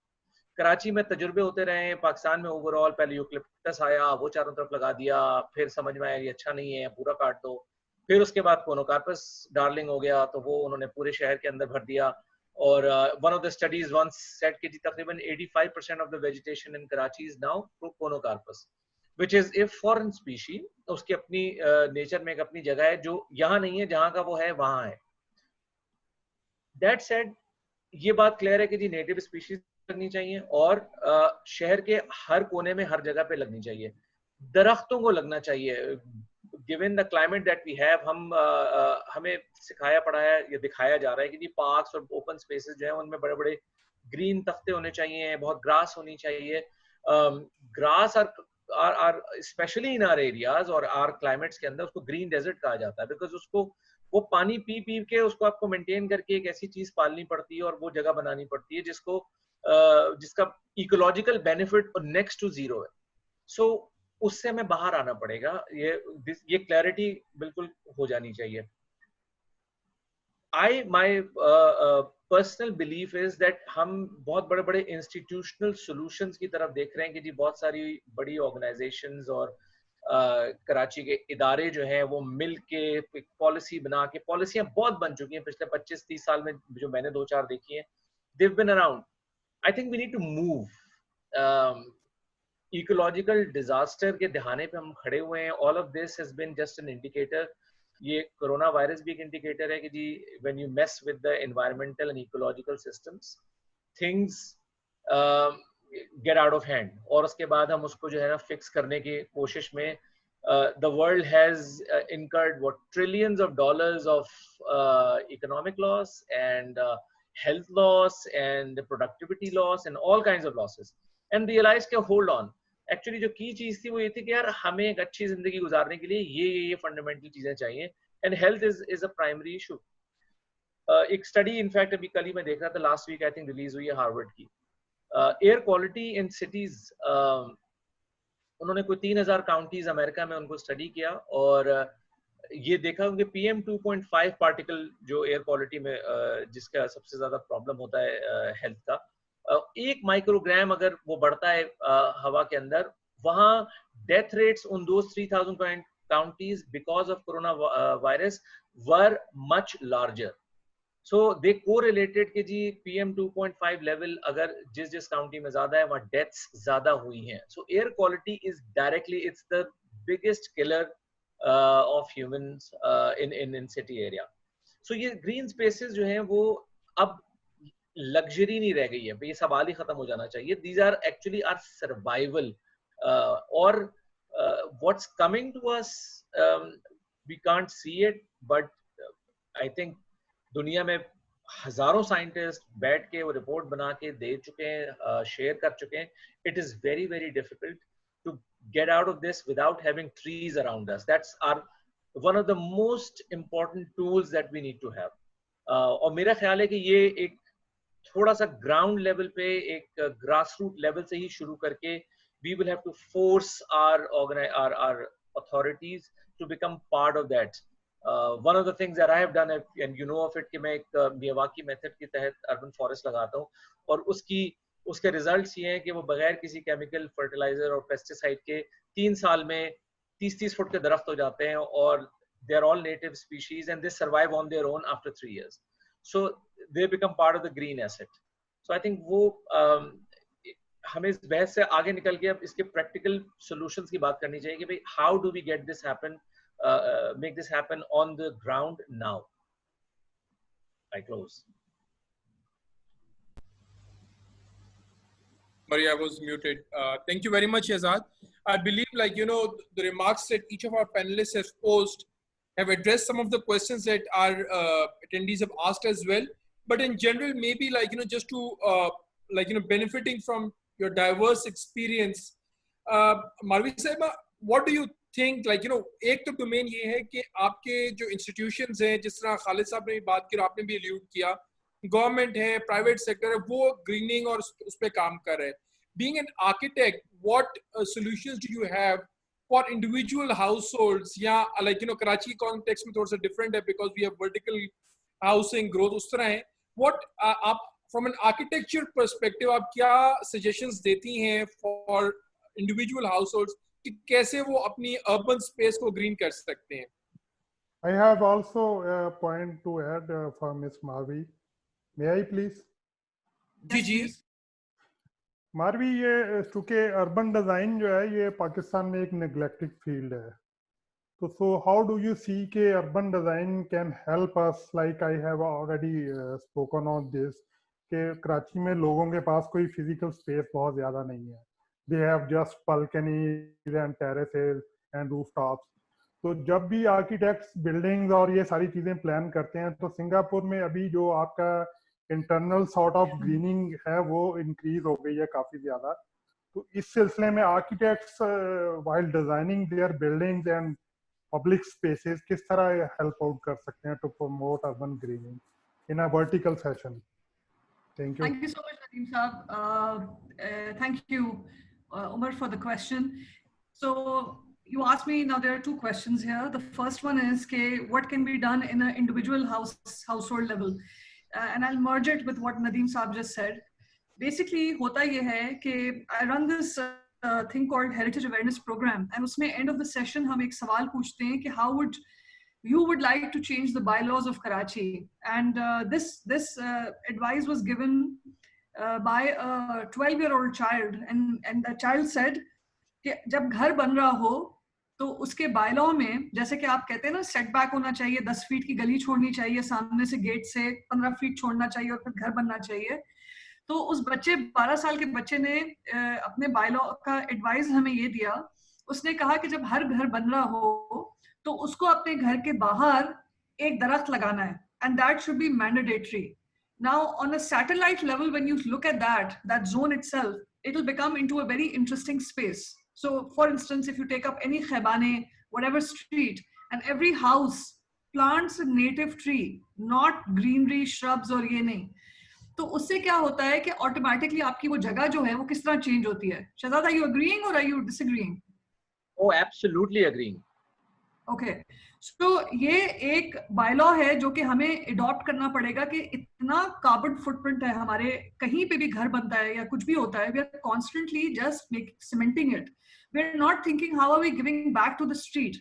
Karachi में तजुर्बे होते रहे हैं, पाकिस्तान में ओवरऑल पहले यूकलिप्टस आया, वो चारों तरफ लगा दिया, फिर समझ में आया ये अच्छा नहीं है, पूरा काट दो. फिर उसके बाद कोनोकार्पस डार्लिंग हो गया, तो वो उन्होंने पूरे शहर के अंदर भर दिया. और one of the studies once said कि तकरीबन 85% of the vegetation in Karachi is now Conocarpus, which is a foreign species. उसकी अपनी नेचर में एक अपनी जगह है जो यहाँ नहीं है, जहाँ का वो है वहाँ है. That said, ये बात क्लियर है कि जी नेटिव स्पीशीज लगनी चाहिए और शहर के हर कोने में हर जगह पे लगनी चाहिए. दरख्तों को लगना चाहिए. Given the climate that we have, हमें सिखाया पढ़ाया या दिखाया जा रहा है कि जी पार्क्स और ओपन स्पेसेस जो है उनमें बड़े बड़े ग्रीन तख्ते होने चाहिए, बहुत ग्रास होनी चाहिए. Grass are specially in our areas और आर क्लाइमेट्स के अंदर उसको ग्रीन डेजर्ट कहा जाता है, बिकॉज उसको वो पानी पी पी के उसको आपको मेंटेन करके एक ऐसी चीज पालनी पड़ती है और वो जगह बनानी पड़ती है जिसका ecological benefit next to zero है. सो उससे हमें बाहर आना पड़ेगा. ये क्लैरिटी बिल्कुल हो जानी चाहिए. my personal belief is that हम बहुत बड़े बड़े इंस्टीट्यूशनल सॉल्यूशंस की तरफ देख रहे हैं कि जी बहुत सारी बड़ी ऑर्गेनाइजेशंस और कराची के इदारे जो हैं वो मिल के पॉलिसी बना के, पॉलिसियां बहुत बन चुकी हैं पिछले 25-30 साल में जो मैंने 2-4 देखी हैं. they've been around. I think we need to move. Ecological disaster के दहाने पे हम खड़े हुए हैं. All of this has been just an indicator. ये कोरोना वायरस भी एक इंडिकेटर है कि जी when you mess with the environmental and ecological systems things get out of hand. और उसके बाद हम उसको जो है ना फिक्स करने की कोशिश में the world has incurred what trillions of dollars of economic loss and health loss and productivity loss and all kinds of losses, and realize कि hold on, एक्चुअली जो की चीज थी वो ये थी कि यार हमें एक अच्छी जिंदगी गुजारने के लिए ये फंडामेंटल चीजें चाहिए, and health is a primary issue. एक स्टडी इनफैक्ट अभी कल ही मैं देख रहा था, last week I think release हुई है हार्वर्ड की. एयर क्वालिटी इन सिटीज, उन्होंने कोई 3000 काउंटीज अमेरिका में उनको स्टडी किया और ये देखा कि PM 2.5 पार्टिकल जो एयर क्वालिटी में जिसका सबसे ज्यादा प्रॉब्लम होता है हेल्थ का, 1 माइक्रोग्राम अगर वो बढ़ता है हवा के अंदर, वहाँ डेथ रेट्स उन those 3000 counties because of corona virus were much larger. So they correlated कि जी PM 2.5 लेवल अगर जिस काउंटी में ज्यादा है वहाँ डेथ्स ज्यादा हुई हैं. So air quality is directly it's the biggest killer of humans in city area. So ये ग्रीन स्पेसेस जो हैं वो अब लग्जरी नहीं रह गई है, ये सवाल ही खत्म हो जाना चाहिए. These are actually are survival. और what's coming to us we can't see it, but I think दुनिया में हजारों साइंटिस्ट बैठ के वो रिपोर्ट बना के दे चुके हैं, शेयर कर चुके हैं. It is very very difficult to get out of this without having trees around us. That's one of the most important tools that we need to have. और मेरा ख्याल है कि ये एक थोड़ा सा ग्राउंड लेवल पे, एक ग्रास रूट लेवल से ही शुरू करके we will have to force our authorities to become part of that. One of the things that I have done, and you know of it, कि मैं एक मियावाकी मेथड के तहत अर्बन फॉरेस्ट लगाता हूँ, और उसके रिजल्ट्स ये हैं कि वो बगैर किसी केमिकल फर्टिलाइजर और पेस्टिसाइड के 3 साल में 30-30 फुट के दरख्त हो जाते हैं, और they are all native species and they survive on their own after 3 years. So they become part of the green asset. So I think वो हमें इस बहस से आगे निकल के अब इसके प्रैक्टिकल सॉल्यूशंस की बात करनी चाहिए कि भाई how do we get this happen, make this happen on the ground now. I close. Sorry, I was muted. Thank you very much, Azad. I believe, like, you know, the remarks that each of our panelists have posed have addressed some of the questions that our attendees have asked as well. But in general, maybe, like, you know, just to, like, you know, benefiting from your diverse experience, Marvi Sahiba, what do you think, like, you know, एक तो domain ये है कि आपके जो institutions हैं, जिस तरह खालिद साहब ने बात की, आपने भी allude किया, गवर्नमेंट है, प्राइवेट सेक्टर है, वो ग्रीनिंग और उस पे काम कर रहे हैं. Being an architect, what solutions do you have for individual households? या like, you know, Karachi context में थोड़ा सा different है because we have vertical housing growth उस तरह है. What आप from an architecture perspective आप क्या suggestions देती हैं for individual households कि कैसे वो अपनी urban space को green कर सकते हैं? I have also a point to add for Ms. Marvi. May I please? जी जी. मारवी, ये चूंकि अर्बन डिजाइन जो है ये पाकिस्तान में एक नेग्लेक्टेड फील्ड है, तो so how do you see के urban design can help us, like I have already spoken on this, कि कराची में लोगों के पास कोई फिजिकल स्पेस बहुत ज़्यादा नहीं है. They have just balconies and terraces and rooftops. तो जब भी आर्किटेक्ट्स बिल्डिंग्स और ये सारी चीज़ें प्लान करते हैं, तो सिंगापुर में अभी जो आपका इंटरनल सॉर्ट ऑफ ग्रीनिंग है वो इंक्रीज हो गई है काफ़ी ज़्यादा. तो इस सिलसिले में architects while designing their buildings and public spaces किस तरह हेल्प आउट कर सकते हैं to promote urban greening in a vertical fashion? Thank you. Thank you so much, Nadeem Saab. Thank you, Umar, for the question. So you asked me, now there are two questions here. The first one is, what can be done in an individual household level? And I'll merge it with what Nadeem Saab just said. Basically, hota ye hai कि I run this thing called Heritage Awareness Program, and उसमें end of the session हम एक सवाल पूछते हैं कि how would you would like to change the bylaws of Karachi, and this advice was given by a 12-year-old child, and the child said कि जब घर बन रहा हो तो उसके बायलॉ में, जैसे कि आप कहते हैं ना, सेटबैक होना चाहिए, 10 फीट की गली छोड़नी चाहिए, सामने से गेट से 15 फीट छोड़ना चाहिए और फिर घर बनना चाहिए. तो उस बच्चे, 12 साल के बच्चे ने अपने बायलॉ का एडवाइस हमें ये दिया. उसने कहा कि जब हर घर बन रहा हो तो उसको अपने घर के बाहर एक दरख्त लगाना है, and that should be mandatory. Now on a satellite level, when you look at that zone itself, it will become into a very interesting space. So for instance, if you take up any Khaibane, whatever street, and every house plants a native tree, not greenery, shrubs और ये नहीं, तो उससे क्या होता है कि automatically आपकी वो जगह जो है वो किस तरह change होती है. Shahzad, are you agreeing or are you disagreeing? Oh, absolutely agreeing. Okay, so ये एक बायलॉ है जो कि हमें अडॉप्ट करना पड़ेगा कि इतना कार्बन फुटप्रिंट है हमारे, कहीं पे भी घर बनता है या कुछ भी होता है, we are constantly just cementing it. We are not thinking how are we giving back to the street.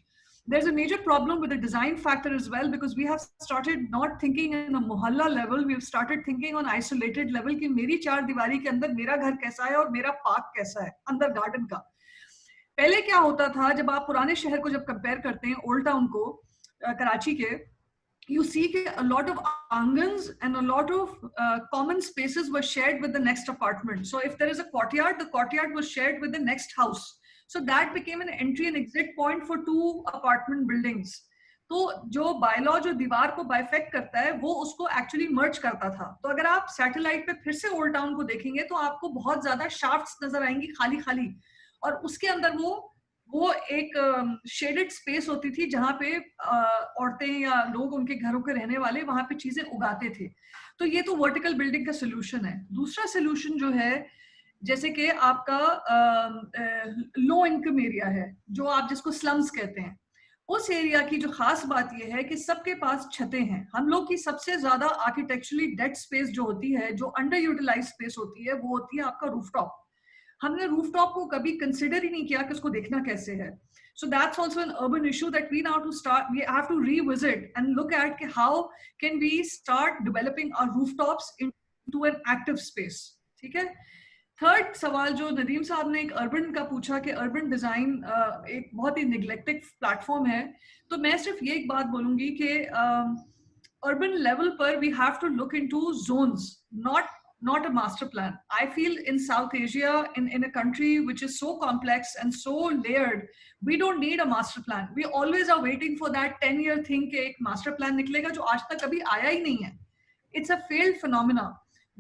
There is a major problem with the design factor as well, because we have started not thinking in a mohalla level, we have started thinking on isolated level कि मेरी 4 दीवारी के अंदर मेरा घर कैसा है और मेरा पार्क कैसा है अंदर गार्डन का. पहले क्या होता था, जब आप पुराने शहर को जब कंपेयर करते हैं ओल्ड टाउन को, कराची के, you see a lot of angans and a lot of common spaces were shared with the next apartment. So if there is a courtyard, the courtyard was shared with the next house. So that became an entry and exit point for 2 apartment buildings. तो जो bylaw जो दीवार को बाइफेक्ट करता है वो उसको actually मर्ज करता था। तो अगर आप सैटेलाइट पे फिर से ओल्ड टाउन को देखेंगे तो आपको बहुत ज्यादा शाफ्ट्स नजर आएंगी खाली खाली, और उसके अंदर वो एक शेडेड स्पेस होती थी जहाँ पे औरतें या लोग उनके घरों के रहने वाले वहां पे चीजें उगाते थे। तो ये तो वर्टिकल बिल्डिंग का सोल्यूशन है। दूसरा सोल्यूशन जो है, जैसे कि आपका लो इनकम एरिया है, जो आप जिसको स्लम्स कहते हैं, उस एरिया की जो खास बात यह है कि सबके पास छतें हैं। हम लोग की सबसे ज्यादा आर्किटेक्चरली डेड स्पेस जो होती है, जो अंडर यूटिलाइज स्पेस होती है, वो होती है आपका रूफटॉप। हमने रूफटॉप को कभी कंसिडर ही नहीं किया कि उसको देखना कैसे है। So that's also an urban issue that we have to revisit and look at how can we start developing our rooftops into an active space. ठीक है। थर्ड सवाल जो नदीम साहब ने एक अर्बन का पूछा कि अर्बन डिजाइन एक बहुत ही निग्लेक्टेड प्लेटफॉर्म है, तो मैं सिर्फ ये एक बात बोलूंगी कि अर्बन लेवल पर we have to look into zones, not a master plan. I feel in South Asia, in a country which is so complex and so layered, we don't need a master plan. We always are waiting for that 10-year thing कि एक master plan निकलेगा जो आज तक कभी आया ही नहीं है. It's a failed phenomena.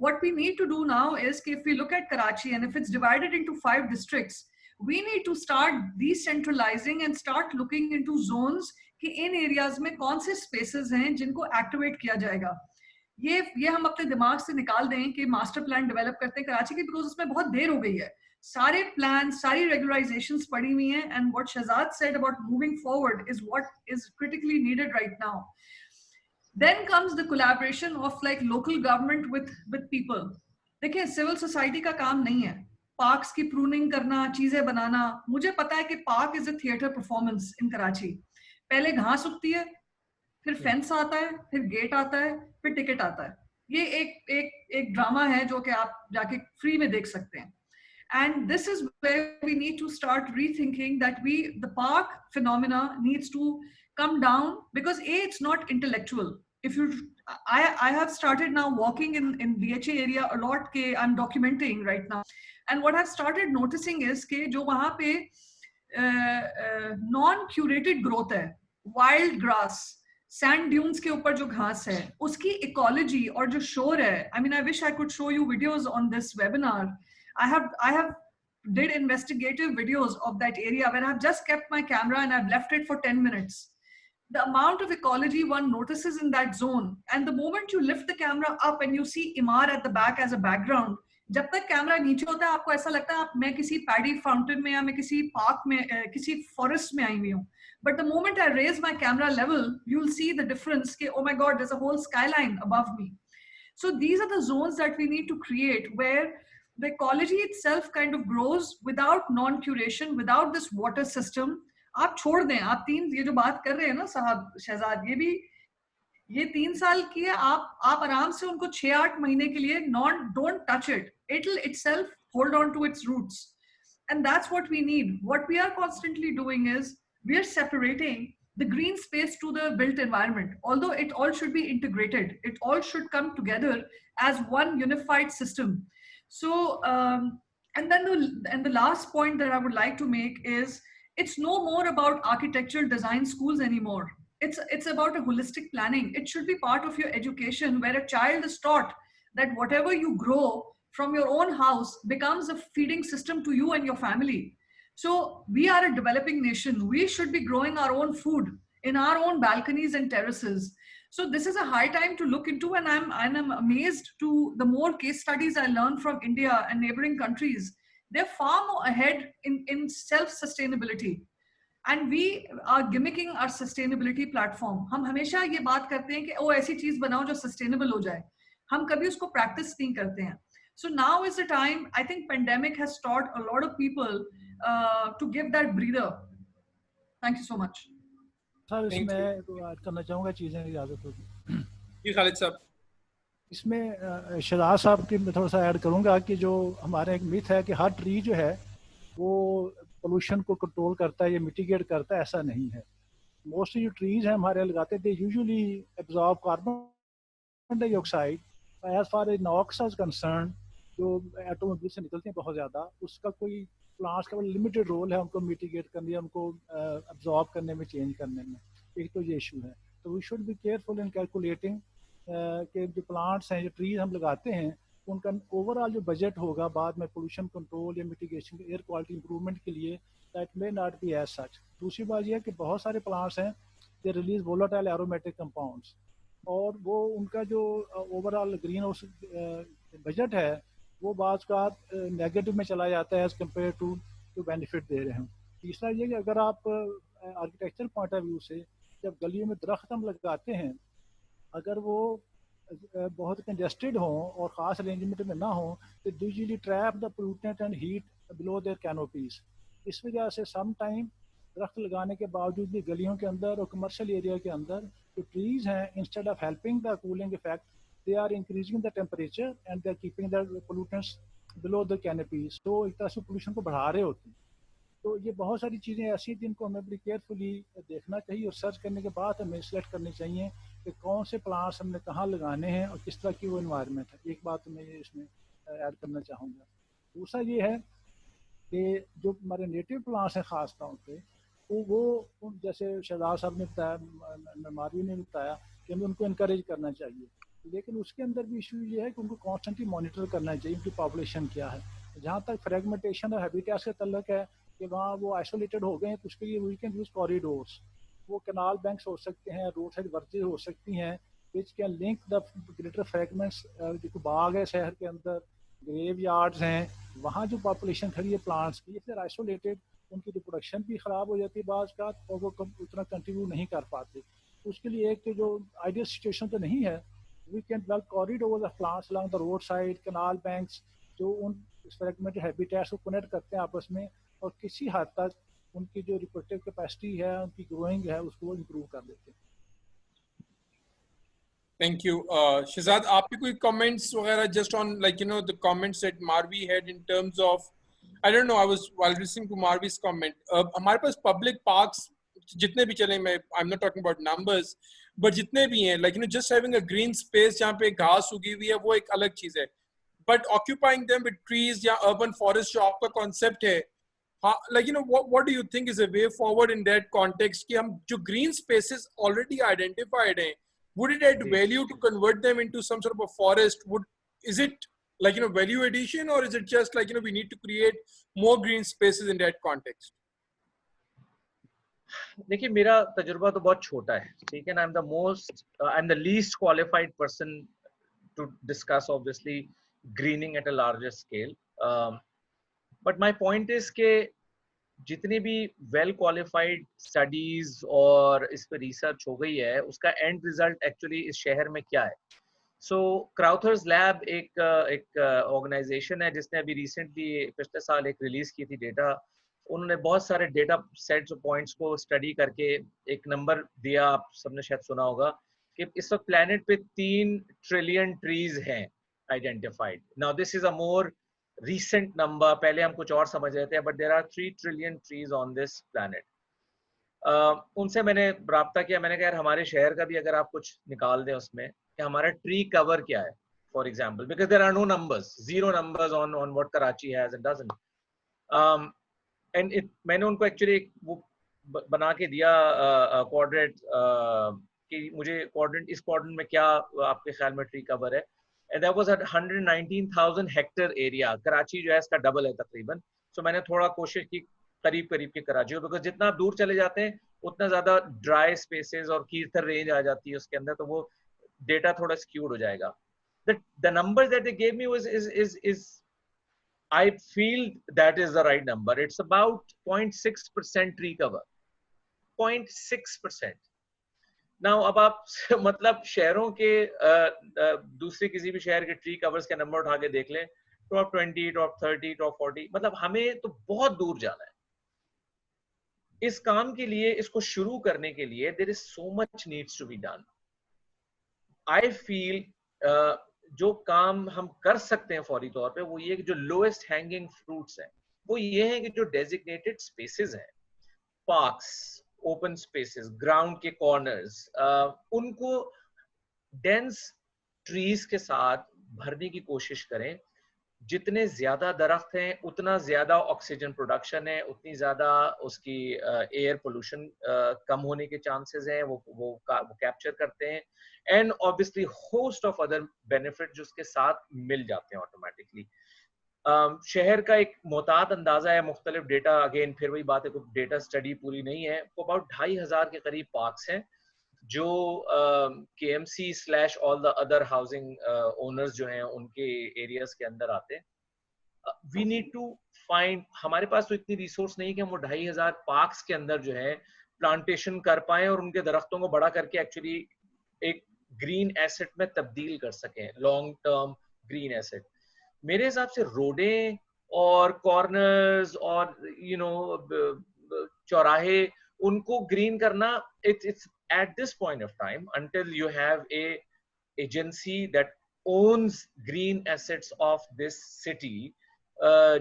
What we need to do now is if we look at Karachi and if it's divided into 5 districts, we need to start decentralizing and start looking into zones कि इन areas में कौन से spaces हैं जिनको activate किया जाएगा. ये हम अपने दिमाग से निकाल दें कि मास्टर प्लान डेवलप करते हैं कराची की, बिकॉज उसमें बहुत देर हो गई है। सारे प्लान, सारी रेगुलराइजेशंस पड़ी हुई हैं, and what Shahzad said about moving forward is what is critically needed right now. Then comes the collaboration of like local government with people. देखिए, सिविल सोसाइटी का काम नहीं है पार्क्स की प्रूनिंग करना, चीजें बनाना। मुझे पता है कि park is a theatre performance in Karachi. पहले घास उगती है, फिर फेंस आता है, फिर गेट आता है, फिर टिकट आता है। ये एक ड्रामा है जो कि आप जाके फ्री में देख सकते हैं। And this is where we need to start rethinking that the park phenomena needs to come down, because it's not intellectual. I have started now walking in BHA area a lot के I'm documenting right now, and what I've started noticing is कि जो वहाँ पे non-curated growth है, wild grass, sand dunes के ऊपर जो घास है, उसकी इकोलॉजी और जो शोर है, I mean, I wish I could show you videos on this webinar. I have did investigative videos of that area where I've just kept my camera and I've left it for 10 minutes. The amount of ecology one notices in that zone, and the moment you lift the camera up and you see Imar at the back as a background, जब तक camera नीचे होता है आपको ऐसा लगता है मैं किसी पैडी फाउंटेन में या मैं किसी पार्क में, किसी फॉरेस्ट में आई हुई हूँ. But the moment I raise my camera level, you'll see the difference. Oh my God, there's a whole skyline above me. So these are the zones that we need to create where the ecology itself kind of grows without non-curation, without this water system. आप छोड़ दें, आप ये जो बात कर रहे हैं ना साहब शहजाद, ये 3 साल की है, आप आराम से उनको 6-8 महीने के लिए don't touch it. It'll itself hold on to its roots. And that's what we need. What we are constantly doing is we are separating the green space to the built environment. Although it all should be integrated, it all should come together as one unified system. So, and the last point that I would like to make is it's no more about architectural design schools anymore. It's about a holistic planning. It should be part of your education where a child is taught that whatever you grow from your own house becomes a feeding system to you and your family. So we are a developing nation. We should be growing our own food in our own balconies and terraces. So this is a high time to look into, and I'm amazed to the more case studies I learn from India and neighboring countries. They're far more ahead in self-sustainability. And we are gimmicking our sustainability platform. हम हमेशा ये बात करते हैं कि ओ ऐसी चीज बनाओ जो sustainable हो जाए. हम कभी उसको practice नहीं करते हैं. So now is the time. I think pandemic has taught a lot of people to give that breather. Thank you so much. Sir इसमें ऐड करना चाहूँगा चीज़ें इजाज़त होगी जी खालिद साहब. इसमें शहजाद साहब की मैं थोड़ा सा ऐड करूँगा कि जो हमारा एक मिथ है कि हर ट्री जो है वो पोल्यूशन को कंट्रोल करता है या मिटिगेट करता है, ऐसा नहीं है. मोस्टली जो ट्रीज हैं हमारे लगाते थे usually absorb carbon dioxide. As far as NOx is concern, जो ऑटोमोबाइल से निकलते हैं बहुत ज़्यादा, उसका कोई प्लांट्स का लिमिटेड रोल है उनको मिटिगेट करने या उनको एब्जॉर्ब करने में, चेंज करने में. एक तो ये इशू है। तो we should be careful in calculating कि जो प्लांट्स हैं, जो ट्रीज हम लगाते हैं, उनका ओवरऑल जो बजट होगा बाद में पोल्यूशन कंट्रोल या मिटिगेशन, एयर क्वालिटी इंप्रूवमेंट के लिए, that may not be as such. दूसरी बात यह है कि बहुत सारे प्लांट्स हैं they release volatile aromatic compounds, और वो उनका जो ओवरऑल ग्रीन हाउस बजट है वो बाज़ का नेगेटिव में चला जाता है एज़ कम्पेयर टू जो बेनिफिट दे रहे हैं। तीसरा ये कि अगर आप आर्किटेक्चर पॉइंट ऑफ व्यू से जब गलियों में दरख्त हम लगाते हैं, अगर वो बहुत कंजेस्टेड हों और ख़ास अरेंजमेंट में ना हो, तो usually trap the pollutant and heat below their canopies. इस वजह से सम टाइम दरख्त लगाने के बावजूद भी गलियों के अंदर और कमर्शियल एरिया के अंदर जो ट्रीज हैं, instead of helping the cooling effect, they are increasing the temperature and they are keeping the pollutants below the canopies. तो एक तरह से पोल्यूशन को बढ़ा रहे होते हैं। तो ये बहुत सारी चीज़ें ऐसी हैं जिनको हमें बड़ी केयरफुली देखना चाहिए, और सर्च करने के बाद हमें सिलेक्ट करनी चाहिए कि कौन से प्लांट्स हमने कहाँ लगाने हैं और किस तरह की वो इन्वायरमेंट है। एक बात तो मैं ये इसमें ऐड करना चाहूँगा। दूसरा ये है कि जो हमारे नेटिव प्लांट्स हैं ख़ास तौर पे, वो जैसे शहजाद साहब ने बताया, मारवी ने बताया कि हमें उनको इनकरेज करना चाहिए, लेकिन उसके अंदर भी इशू ये है कि उनको कॉन्स्टेंटली मॉनिटर करना चाहिए उनकी पॉपुलेशन क्या है। जहाँ तक फ्रेगमेंटेशन और हैबिटेट्स का तल्लक है कि वहाँ वो आइसोलेटेड हो गए हैं, तो उसके लिए वी कैन यूज़ कॉरिडोर्स। वो कैनाल बैंक्स हो सकते हैं, रोड साइड वर्जेज हो सकती हैं, which can link the greater fragments. जो बाग है शहर के अंदर, ग्रेव यार्ड्स हैं, वहाँ जो पॉपुलेशन खड़ी है प्लांट्स की, फिर आइसोलेटेड, उनकी रिप्रोडक्शन भी ख़राब हो जाती है बाज़ का, और वो उतना कंटिन्यू नहीं कर पाते। उसके लिए एक जो आइडियल सिचुएशन तो नहीं है, we can develop corridors of plants along the road side, canal banks, जो उन फ्रेगमेंटेड हैबिटेट्स को कनेक्ट करते हैं आपस में, और किसी हद तक उनकी जो रिप्रोडक्टिव कैपेसिटी है, उनकी ग्रोइंग है, उसको इंप्रूव कर देते हैं। Thank you. Shahzad, आपके कोई comments वगैरह just on like the comments that Marvi had in terms of, I don't know, I was while listening to Marvi's comment, हमारे पास public parks जितने भी चले, मैं I'm not talking about numbers, but जितने भी हैं, like just having a green space जहाँ पे घास उगी हुई है, वो एक अलग चीज है, but occupying them with trees या urban forest जो आपका concept है, like what do you think is a way forward in that context कि हम जो green spaces already identified हैं, would it add value to convert them into some sort of a forest? Is it like value addition, or is it just like we need to create more green spaces in that context? देखिए, मेरा तजुर्बा तो बहुत छोटा है, ठीक है ना। I am the least qualified person to discuss obviously greening at a larger scale, but my point is के जितनी भी वेल क्वालिफाइड स्टडीज और इस पे रिसर्च हो गई है, उसका एंड रिजल्ट एक्चुअली इस शहर में क्या है। सो क्राउथर्स लैब एक ऑर्गेनाइजेशन है जिसने अभी रिसेंटली पिछले साल एक रिलीज की थी डेटा। उन्होंने बहुत सारे डेटा सेट्स और पॉइंट्स को स्टडी करके एक नंबर दिया, आप सबने शायद सुना होगा, कि इस वक्त प्लेनेट पे 3 ट्रिलियन ट्रीज हैं identified. Now this is a more recent number, पहले हम कुछ और समझ रहे थे, but there are 3 trillion trees on this planet. उनसे मैंने राब्ता किया, मैंने कहा यार हमारे शहर का भी अगर आप कुछ निकाल दें उसमें कि हमारा ट्री कवर क्या है, for example, because there are no numbers, zero numbers on what Karachi has and doesn't. And it, मैंने उनको एक्चुअली वो बना के दिया क्वाड्रेंट कि मुझे क्वाड्रेंट, इस क्वाड्रेंट में क्या आपके ख्याल में ट्री कवर है, and that was at 119,000 hectare area. Karachi जो है इसका डबल है तकरीबन। सो मैंने थोड़ा कोशिश की करीब करीब के कराची हो, बिकॉज जितना आप दूर चले जाते हैं उतना ज्यादा ड्राई स्पेसेस और कीर्थर रेंज आ जाती है उसके अंदर, तो वो डेटा थोड़ा स्क्यूड हो जाएगा। the numbers that they gave me is I feel that is the right number. It's about 0.6% tree cover, 0.6%. Now अब आप मतलब शहरों के दूसरे किसी भी शहर के ट्री कवर्स के नंबर उठा के देख लें, टॉप 20, टॉप 30, टॉप 40, मतलब हमें तो बहुत दूर जाना है इस काम के लिए। इसको शुरू करने के लिए there is so much needs to be done. I feel जो काम हम कर सकते हैं फौरी तौर पे वो ये कि जो लोएस्ट हैंगिंग फ्रूट्स हैं वो ये है कि जो डेजिग्नेटेड स्पेसेस हैं, पार्क्स, ओपन स्पेसेस, ग्राउंड के कॉर्नर्स, उनको डेंस ट्रीज के साथ भरने की कोशिश करें, जितने ज्यादा दरख्त हैं उतना ज्यादा ऑक्सीजन प्रोडक्शन है, उतनी ज्यादा उसकी एयर पोल्यूशन कम होने के चांसेस हैं, वो कैप्चर करते हैं, and obviously host of other benefit जो उसके साथ मिल जाते हैं ऑटोमेटिकली। शहर का एक मोहतात अंदाजा है, मुख्तलिफ डेटा, अगेन फिर वही बात है, कोई डेटा स्टडी पूरी नहीं है, वो अबाउट 2500 के करीब पार्क्स हैं जो KMC / all the other housing owners जो हैं उनके एरियाज के अंदर आते हैं। वी नीड टू फाइंड, हमारे पास तो इतनी रिसोर्स नहीं कि हम वो 2500 पार्क्स के अंदर जो है प्लांटेशन कर पाए और उनके दरख्तों को बड़ा करके एक्चुअली एक ग्रीन एसेट में तब्दील कर सकें, लॉन्ग टर्म ग्रीन एसेट। मेरे हिसाब से रोडें और कॉर्नर्स और चौराहे, उनको ग्रीन करना, it's at this point of time, until you have a agency that owns green assets of this city,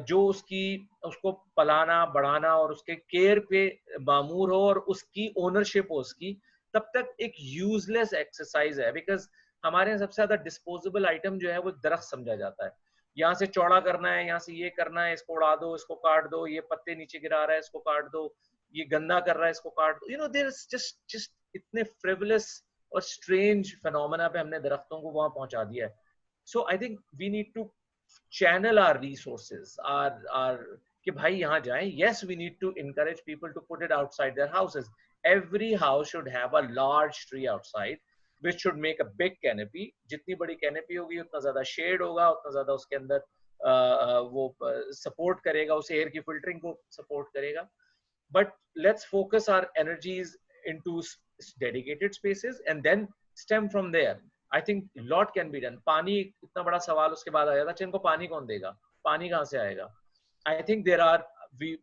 जो उसको पलाना बढ़ाना और उसके केयर पे मामूर हो और उसकी ओनरशिप हो उसकी, तब तक एक यूजलेस एक्सरसाइज है। बिकॉज हमारे यहाँ सबसे ज्यादा डिस्पोजेबल आइटम जो है वो दरख्त समझा जाता है। यहाँ से चौड़ा करना है, यहाँ से ये करना है, इसको उड़ा दो, इसको काट दो, ये पत्ते नीचे गिरा रहा है, इसको काट दो, ये गंदा कर रहा है, इसको काट दो। देयर इज जस्ट इतने फ्रिवलस और स्ट्रेंज फिनोमेना पे हमने दरख्तों को वहां पहुंचा दिया है। So I think we need to channel our resources, आर कि भाई यहाँ जाएं। Yes, we need to encourage people to put it outside their houses. Every house should have a large tree outside which should make a big canopy. जितनी बड़ी canopy होगी उतना ज्यादा shade होगा, उतना ज्यादा उसके अंदर वो support करेगा, उस air की filtering को support करेगा। But let's focus our energies into dedicated spaces and then stem from there. I think a lot can be done. पानी इतना बड़ा सवाल उसके बाद आ जाता है, इनको पानी कौन देगा, पानी कहाँ से आएगा? I think there are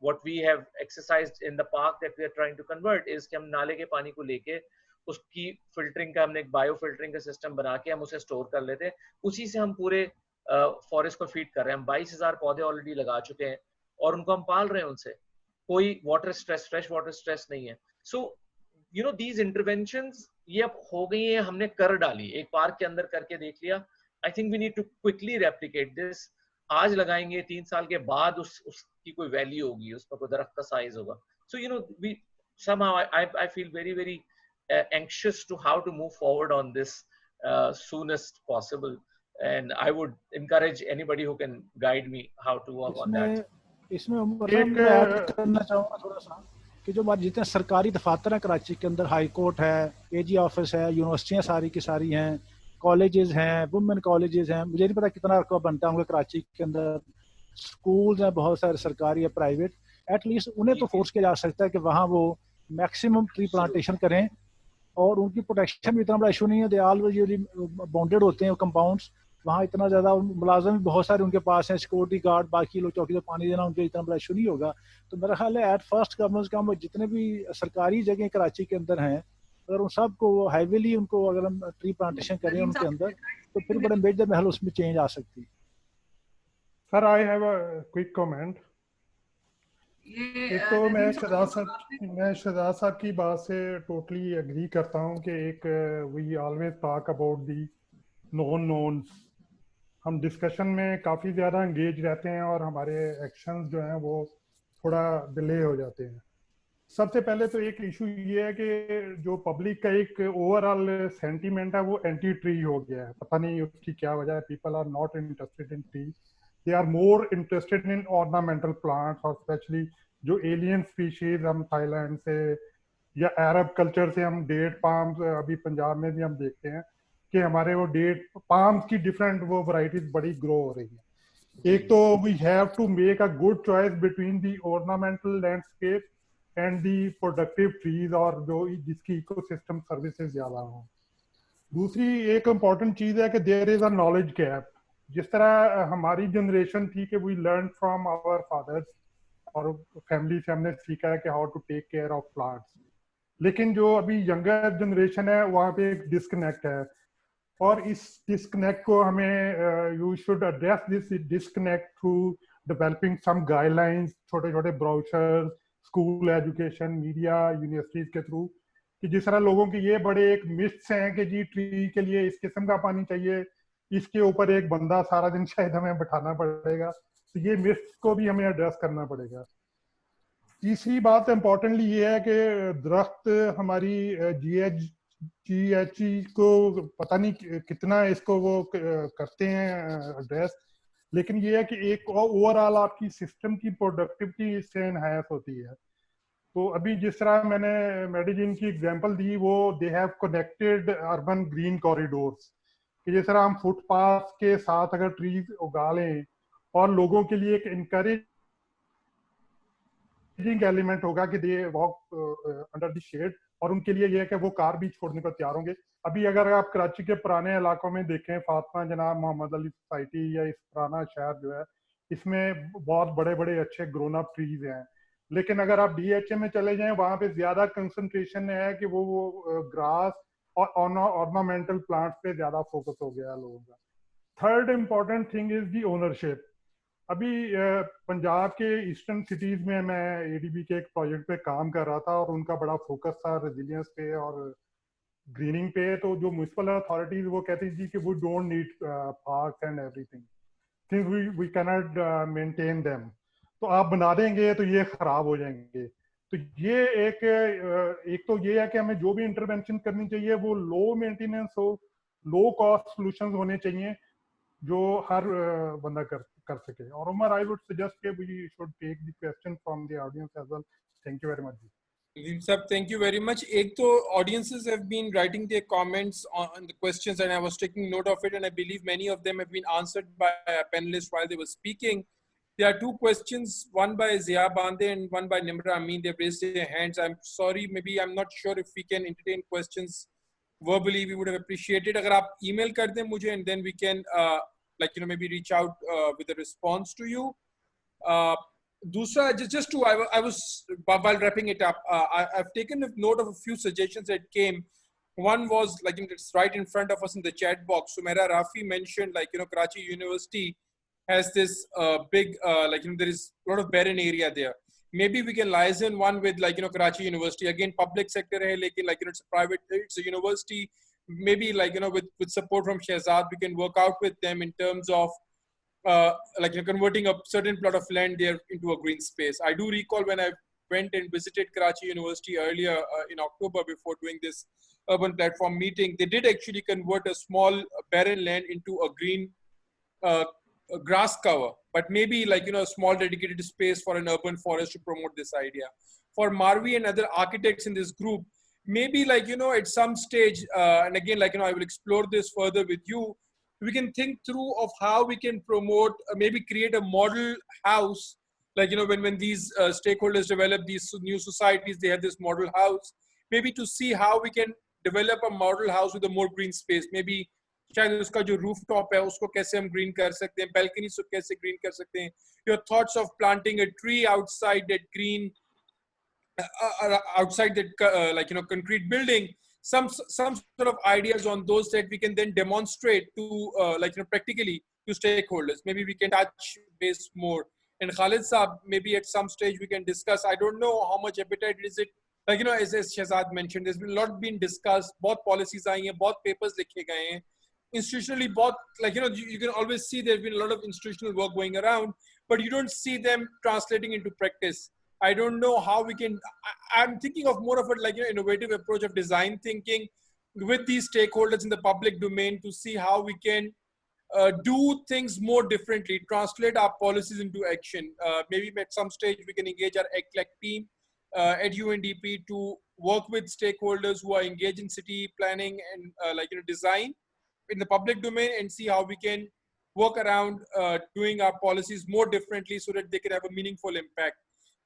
what we have exercised in the park that we are trying to convert is कि हम नाले के पानी को लेके उसकी फिल्टरिंग का हमने एक बायो फिल्टरिंग का सिस्टम बना के हम उसे स्टोर कर लेते हैं, उसी से हम पूरे फॉरेस्ट को फीड कर रहे हैं। हम 22,000 पौधे ऑलरेडी लगा चुके हैं और उनको हम पाल रहे हैं, उनसे कोई water stress, fresh water stress नहीं है। सो दीज इंटरवेंशंस ये अब हो गई है, हमने कर डाली, एक पार्क के अंदर करके देख लिया। I think we need to quickly replicate this. आज लगाएंगे, 3 साल के बाद उसकी कोई वैल्यू होगी, उसमें कोई दरख्त का साइज होगा। So we somehow I feel very very anxious to how to move forward on this soonest possible, and I would encourage anybody who can guide me how to work on that. इसमें मैं add करना चाहूँगा थोड़ा सा कि जो हमारे जितने सरकारी दफातर हैं कराची के अंदर, हाई कोर्ट है, AG ऑफिस है, यूनिवर्सिटियाँ सारी की सारी हैं, कॉलेजेस हैं, वुमेन कॉलेजेस हैं, मुझे नहीं पता कितना रकबा बनता होगा कराची के अंदर, स्कूल्स हैं बहुत सारे सरकारी या प्राइवेट, एटलीस्ट उन्हें तो फोर्स किया जा सकता है कि वहाँ वो मैक्सिमम ट्री प्लांटेशन करें। और उनकी प्रोटेक्शन भी इतना बड़ा इशू नहीं है, दे ऑलवेज बाउंडेड होते हैं कंपाउंड्स, वहाँ इतना ज़्यादा मुलाजम भी बहुत सारे उनके पास हैं, सिक्योरिटी गार्ड, बाकी लोग चौकी से पानी देना, उनके इतना बड़ा इशू नहीं होगा। तो मेरा ख्याल है एट फर्स्ट कम से कम जितने भी सरकारी जगह कराची के अंदर हैं, अगर उन सब को हैवीली उनको अगर हम ट्री प्लांटेशन करें उनके अंदर, तो फिर बड़े मेजर महल उसमें चेंज आ सकती है। Sir I have a quick comment. एक तो मैं शहजाद साहब की बात से टोटली एग्री करता हूँ कि एक we always talk about the non knowns, हम डिस्कशन में काफ़ी ज़्यादा एंगेज रहते हैं और हमारे एक्शंस जो हैं वो थोड़ा डिले हो जाते हैं। सबसे पहले तो एक इशू ये है कि जो पब्लिक का एक ओवरऑल सेंटीमेंट है वो एंटी ट्री हो गया है, पता नहीं उसकी क्या वजह है। People are not interested in tree, they are more interested in ornamental plants, और स्पेशली जो एलियन स्पीशीज हम थाईलैंड से या अरब कल्चर से हम डेट पाम्स, अभी पंजाब में भी हम देखते हैं कि हमारे वो डेट पाम्स की डिफरेंट वो वैरायटीज बड़ी ग्रो हो रही है। एक तो we have to make a good choice between the ornamental landscape and the productive trees, और जो जिसकी इकोसिस्टम सर्विसेज ज्यादा हो। दूसरी एक इम्पॉर्टेंट चीज है कि there is a knowledge gap. जिस तरह हमारी जनरेशन थी कि we learn from our fathers और फैमिली से हमने सीखा है कि how to take care of plants, लेकिन जो अभी यंगर जनरेशन है वहाँ पे एक डिस्कनेक्ट है, और इस डिस्कनेक्ट को हमें you should address this disconnect through developing some guidelines, छोटे छोटे brochures, school education, media, universities के थ्रू, कि जिस तरह लोगों के ये बड़े एक मिथ्स हैं कि जी ट्री के लिए इस किस्म का पानी चाहिए, इसके ऊपर एक बंदा सारा दिन शायद हमें बैठाना पड़ेगा, तो ये मिथ्स को भी हमें एड्रेस करना पड़ेगा। तीसरी बात इम्पोर्टेंटली ये है कि दरख्त हमारी GHG को पता नहीं कितना इसको वो करते हैं एड्रेस, लेकिन ये है कि एक ओवरऑल आपकी सिस्टम की प्रोडक्टिविटी इससे एनहांस होती है। तो अभी जिस तरह मैंने मेडिजिन की एग्जांपल दी, वो they have connected urban green corridors, कि जिस तरह हम फुटपाथ के साथ अगर ट्रीज उगा लें और लोगों के लिए एक इनकरेजिंग एलिमेंट होगा कि they walk under the shade, और उनके लिए ये है कि वो कार भी छोड़ने को तैयार होंगे। अभी अगर आप कराची के पुराने इलाकों में देखें, फातिमा जनाब मोहम्मद अली सोसाइटी या इस पुराना शहर जो है, इसमें बहुत बड़े बड़े अच्छे ग्रोन अप ट्रीज हैं। लेकिन अगर आप DHA में चले जाएं, वहां पे ज्यादा कंसंट्रेशन है कि वो ग्रास और ऑर्नामेंटल प्लांट्स पे ज्यादा फोकस हो गया है लोगों का। Third important thing is the ownership. अभी पंजाब के ईस्टर्न सिटीज में मैं ADB के एक प्रोजेक्ट पे काम कर रहा था, और उनका बड़ा फोकस था रेजिलियंस पे और ग्रीनिंग पे। तो जो म्युनिसिपल अथॉरिटीज वो कहती थी कि we don't need parks and everything, things we can not maintain them, तो आप बना देंगे तो ये खराब हो जाएंगे। तो ये एक तो ये है कि हमें जो भी इंटरवेंशन करनी चाहिए वो लो मेंटेनेंस हो, लो कॉस्ट सॉल्यूशंस होने चाहिए जो हर बंदा कर सके। और उमर, आई वुड सजेस्ट कि we should take the question from the audience as well. Thank you very much. Sir, thank you very much. एक तो audiences have been writing their comments on the questions, and I was taking note of it, and I believe many of them have been answered by our panelists while they were speaking. There are two questions, one by Zia Bande and one by Nimra Amin. They've raised their hands. I'm sorry, maybe I'm not sure if we can entertain questions verbally. We would have appreciated अगर आप email कर दें मुझे, and then we can maybe reach out with a response to you. Dusra, just to, I was, while wrapping it up, I've taken a note of a few suggestions that came. One was it's right in front of us in the chat box. Sumaira Rafi mentioned Karachi University has this big, there is a lot of barren area there. Maybe we can liaison one with Karachi University. Again, public sector hai, lekin it's a private, it's a university. Maybe with support from Shehzad, we can work out with them in terms of converting a certain plot of land there into a green space. I do recall when I went and visited Karachi University earlier in October before doing this urban platform meeting, they did actually convert a small barren land into a green grass cover, but maybe a small dedicated space for an urban forest to promote this idea. For Marvi and other architects in this group, maybe at some stage, and again I will explore this further with you, we can think through of how we can promote, maybe create a model house, when these stakeholders develop these new societies, they have this model house, maybe to see how we can develop a model house with a more green space. Maybe शायद उसका जो rooftop है उसको कैसे हम green कर सकते हैं, balcony को कैसे green कर सकते हैं, your thoughts of planting a tree outside that green, outside that concrete building, some sort of ideas on those that we can then demonstrate to practically to stakeholders. Maybe we can touch base more. And Khalid Saab, maybe at some stage we can discuss. I don't know how much appetite is it. As Shehzad mentioned, there's been a lot been discussed. Both policies आई हैं, both papers लिखे गए हैं. Institutionally, both you can always see there's been a lot of institutional work going around, but you don't see them translating into practice. I don't know how we can. I'm thinking of more of a innovative approach of design thinking with these stakeholders in the public domain to see how we can do things more differently, translate our policies into action. Maybe at some stage we can engage our ACLEC team at UNDP to work with stakeholders who are engaged in city planning and design in the public domain, and see how we can work around doing our policies more differently so that they can have a meaningful impact.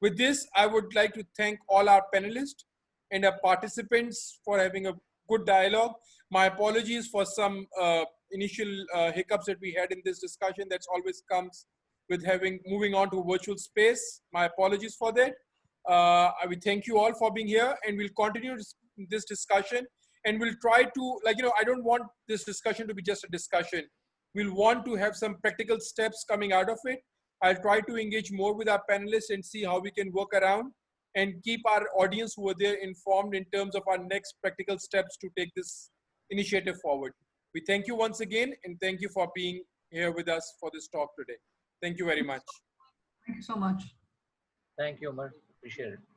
With this, I would like to thank all our panelists and our participants for having a good dialogue. My apologies for some initial hiccups that we had in this discussion. That's always comes with moving on to a virtual space. My apologies for that. I will thank you all for being here, and we'll continue this discussion. And we'll try to, I don't want this discussion to be just a discussion. We'll want to have some practical steps coming out of it. I'll try to engage more with our panelists and see how we can work around and keep our audience who are there informed in terms of our next practical steps to take this initiative forward. We thank you once again, and thank you for being here with us for this talk today. Thank you very much. Thank you so much. Thank you, Umar. Appreciate it.